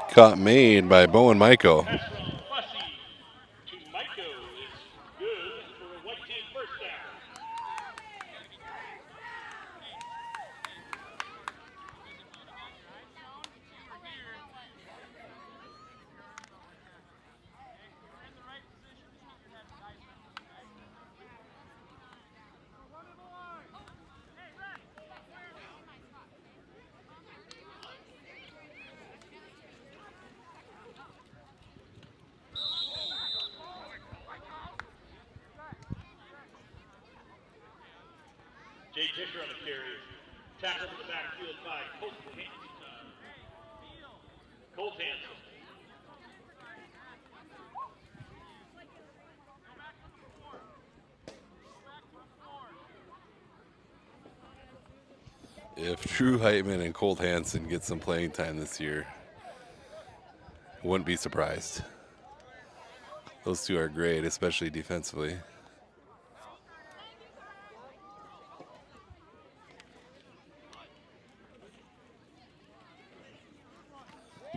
Caught made by Bowen Michael. Pass from Bussy to Maiko is good for a white team first down. Jay Tischer on the carry. Tackled in the backfield by Colt Hansen. Colt Hansen. If Drew Heitman and Colt Hansen get some playing time this year, wouldn't be surprised. Those two are great, especially defensively.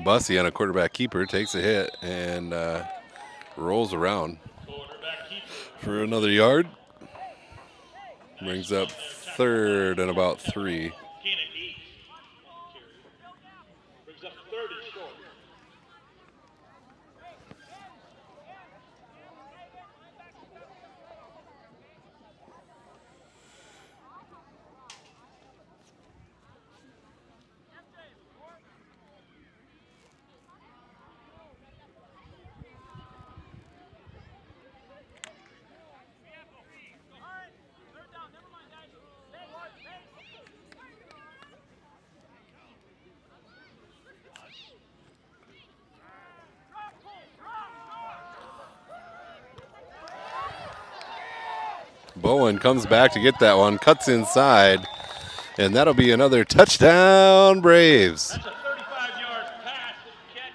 Bussy on a quarterback keeper takes a hit and rolls around Quarterback keeper. for another yard. Brings up third and about 3. Keenan East. Brings up third and short. Bowen comes back to get that one, cuts inside, and that'll be another touchdown, Braves. That's a 35-yard pass and catch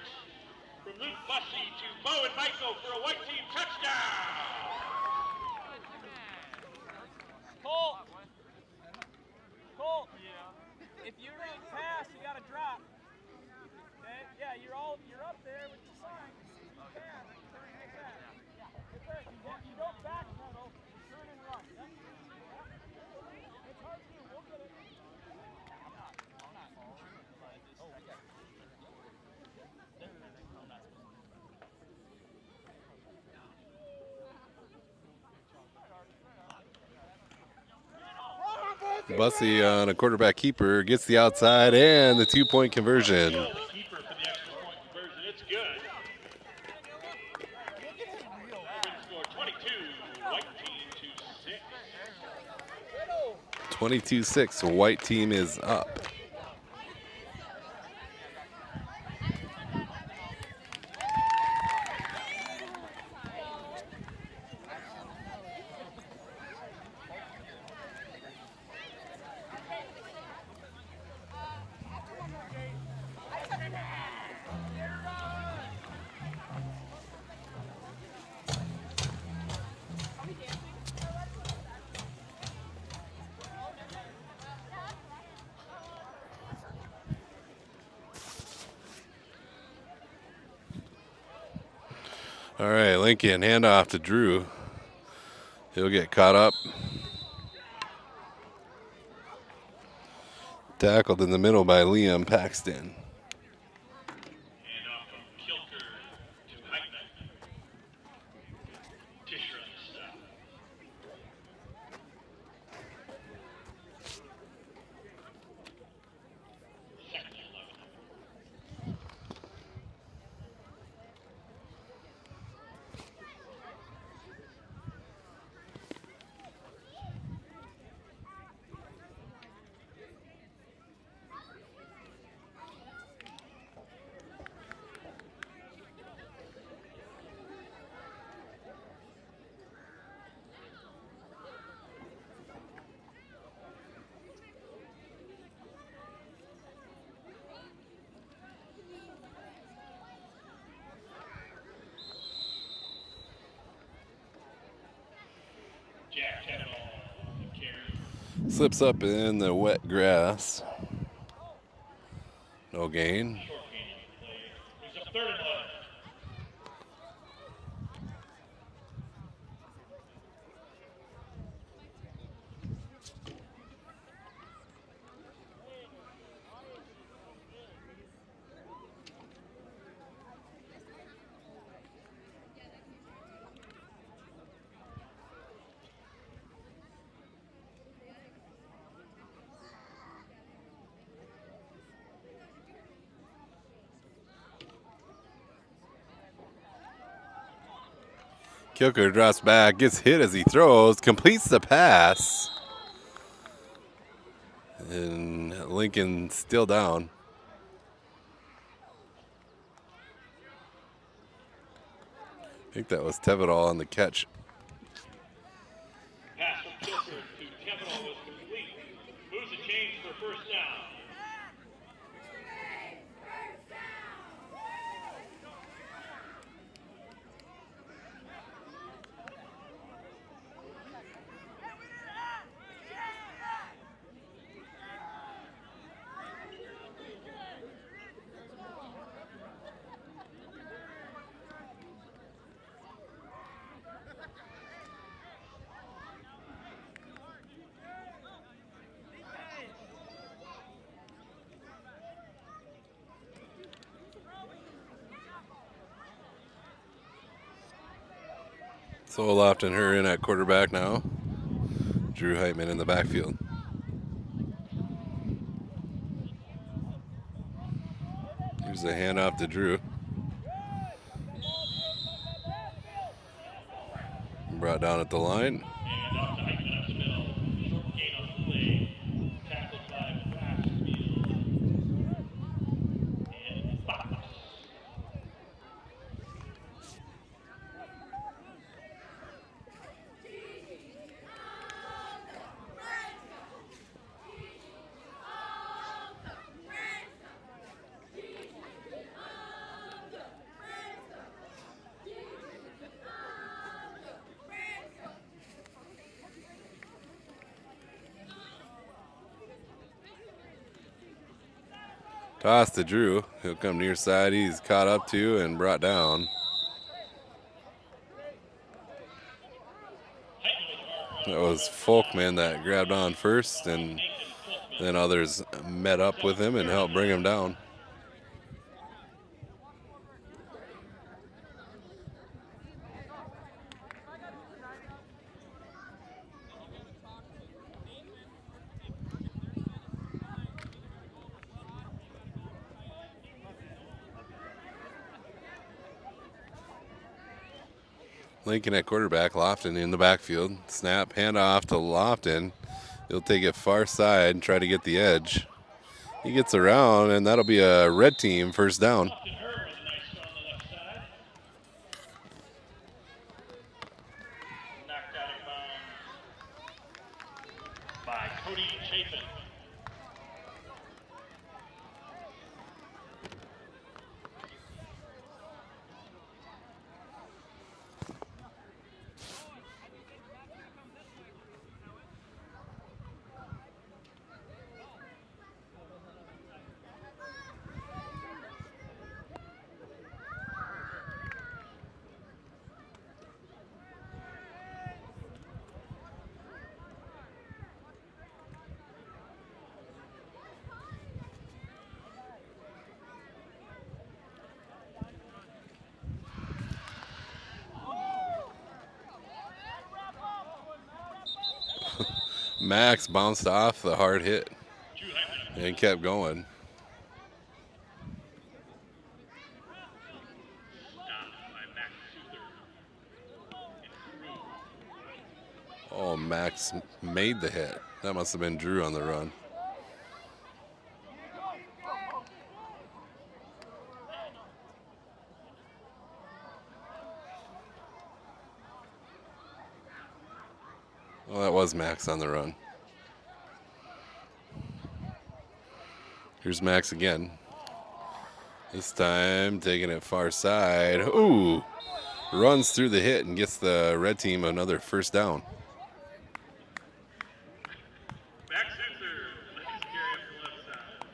from Luke Bussy to Bowen Michael for a white team touchdown. Colt, if you don't pass, you got to drop. Okay? Yeah, you're all Bussey on a quarterback keeper gets the outside and the 2-point conversion. The keeper for the extra point conversion. It's good. Open score 22, white team to 6. 22-6, white team is up. All right, Lincoln, handoff to Drew. He'll get caught up. Tackled in the middle by Liam Paxton. Handoff from Kilker to Heitman. Tisher on the stop. Second and 11. Jack Kettle carry. Slips up in the wet grass. No gain. Short gain on the play. It's a third and 11. Kilker drops back, gets hit as he throws, completes the pass. And Lincoln still down. I think that was Tevidal on the catch. Pass from Kilker to Kevin was complete. Moves the chains for first down. Soloft and her in at quarterback now. Drew Heitman in the backfield. Here's the handoff to Drew. Brought down at the line. And off to Heitman up the middle. Short gain on the play. Tackled by Bassfield. And Fox. Toss to Drew. He'll come near side. He's caught up to and brought down. That was Folkman that grabbed on first, and then others met up with him and helped bring him down. Lincoln at quarterback, Lofton in the backfield. Snap, handoff to Lofton. He'll take it far side and try to get the edge. He gets around, and that'll be a red team first down. Austin Herr with a nice throw on the left side. Knocked out of bounds by Cody Chapin. Max bounced off the hard hit and kept going. Oh, Max made the hit. That must have been Drew on the run. Well, that was Max on the run. Here's Max again. This time taking it far side. Ooh! Runs through the hit and gets the red team another first down. Max Sensor, nice carry up the left side.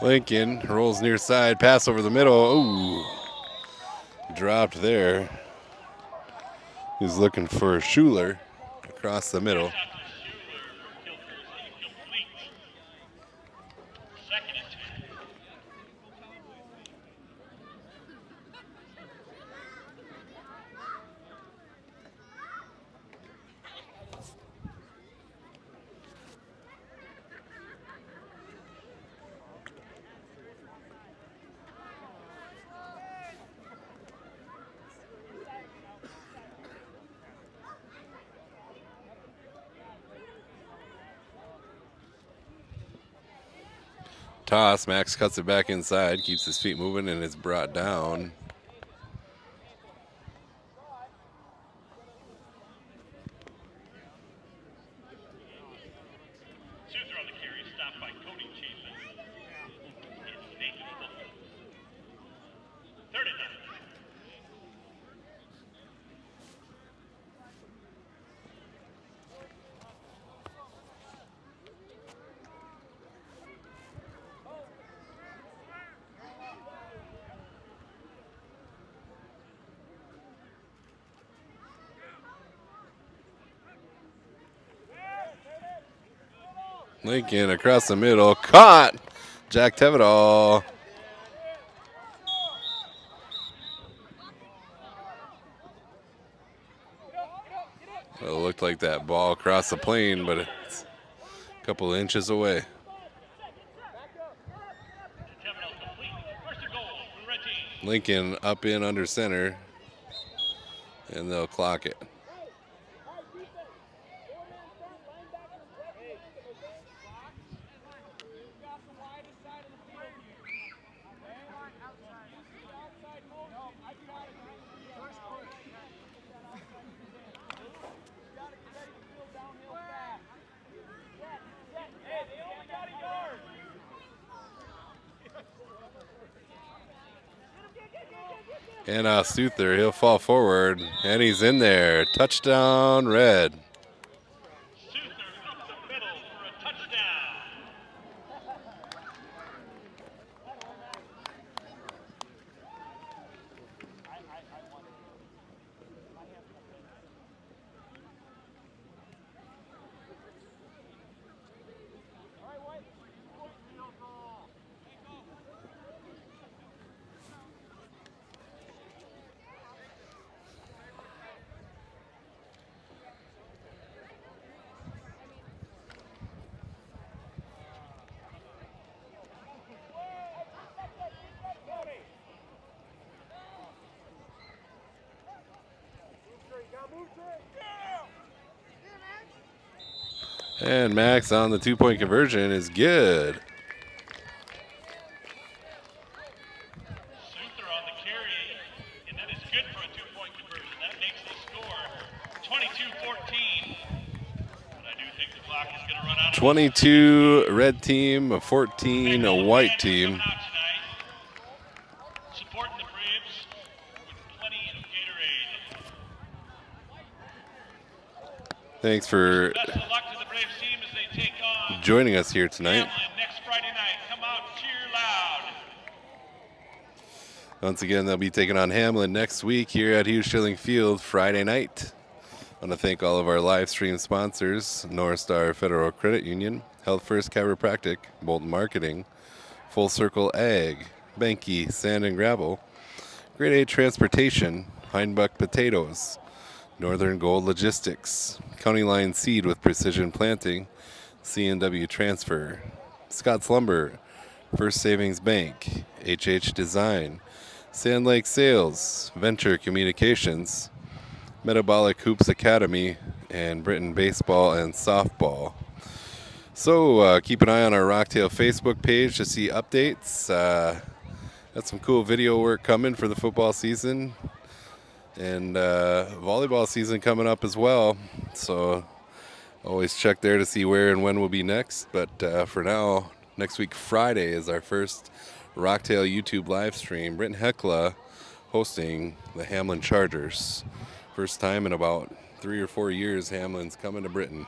Lincoln rolls near side, pass over the middle. Ooh, dropped there. He's looking for Schuler across the middle. Out to Schuler for Kilgore, incomplete. Second and 10. Toss, Max cuts it back inside, keeps his feet moving, and is brought down. Sensor on the carry, stopped by Cody Chapin. It's Nathan Fulton. Third and 9. Lincoln across the middle, caught. Jack Tevedall. It looked like that ball crossed the plane, but it's a couple of inches away. Tevenell complete. First and goal for the red team. Lincoln up in under center, and they'll clock it. And Suther, he'll fall forward, and he's in there. Touchdown, Red. Suther up the middle for a touchdown. And Max on the 2-point conversion is good. Suther on the carry, and that is good for a 2-point conversion. That makes the score 22-14. But I do think the clock is going to run out. 22 red team, 14 a white team. Coming out tonight, supporting the Braves with plenty of Gatorade. Thanks for Best of luck to the Braves team as they take on joining us here tonight. Hamlin next Friday night. Come out, cheer loud. Once again, they'll be taking on Hamlin next week here at Hughes Schilling Field Friday night. I want to thank all of our live stream sponsors: North Star Federal Credit Union, Health First Chiropractic, Bolton Marketing, Full Circle Ag, Benke Sand and Gravel, Grade A Transportation, Heinbuck Potatoes, Northern Gold Logistics, County Line Seed with Precision Planting, C&W Transfer, Scott's Lumber, First Savings Bank, HH Design, Sand Lake Sales, Venture Communications, Metabolic Hoops Academy, and Britain Baseball and Softball. So keep an eye on our Rocktail Facebook page to see updates. Got some cool video work coming for the football season. And volleyball season coming up as well. So always check there to see where and when we'll be next. But for now, next week Friday is our first Rocktail YouTube live stream. Britton Hekla hosting the Hamlin Chargers. First time in about 3 or 4 years Hamlin's coming to Britton.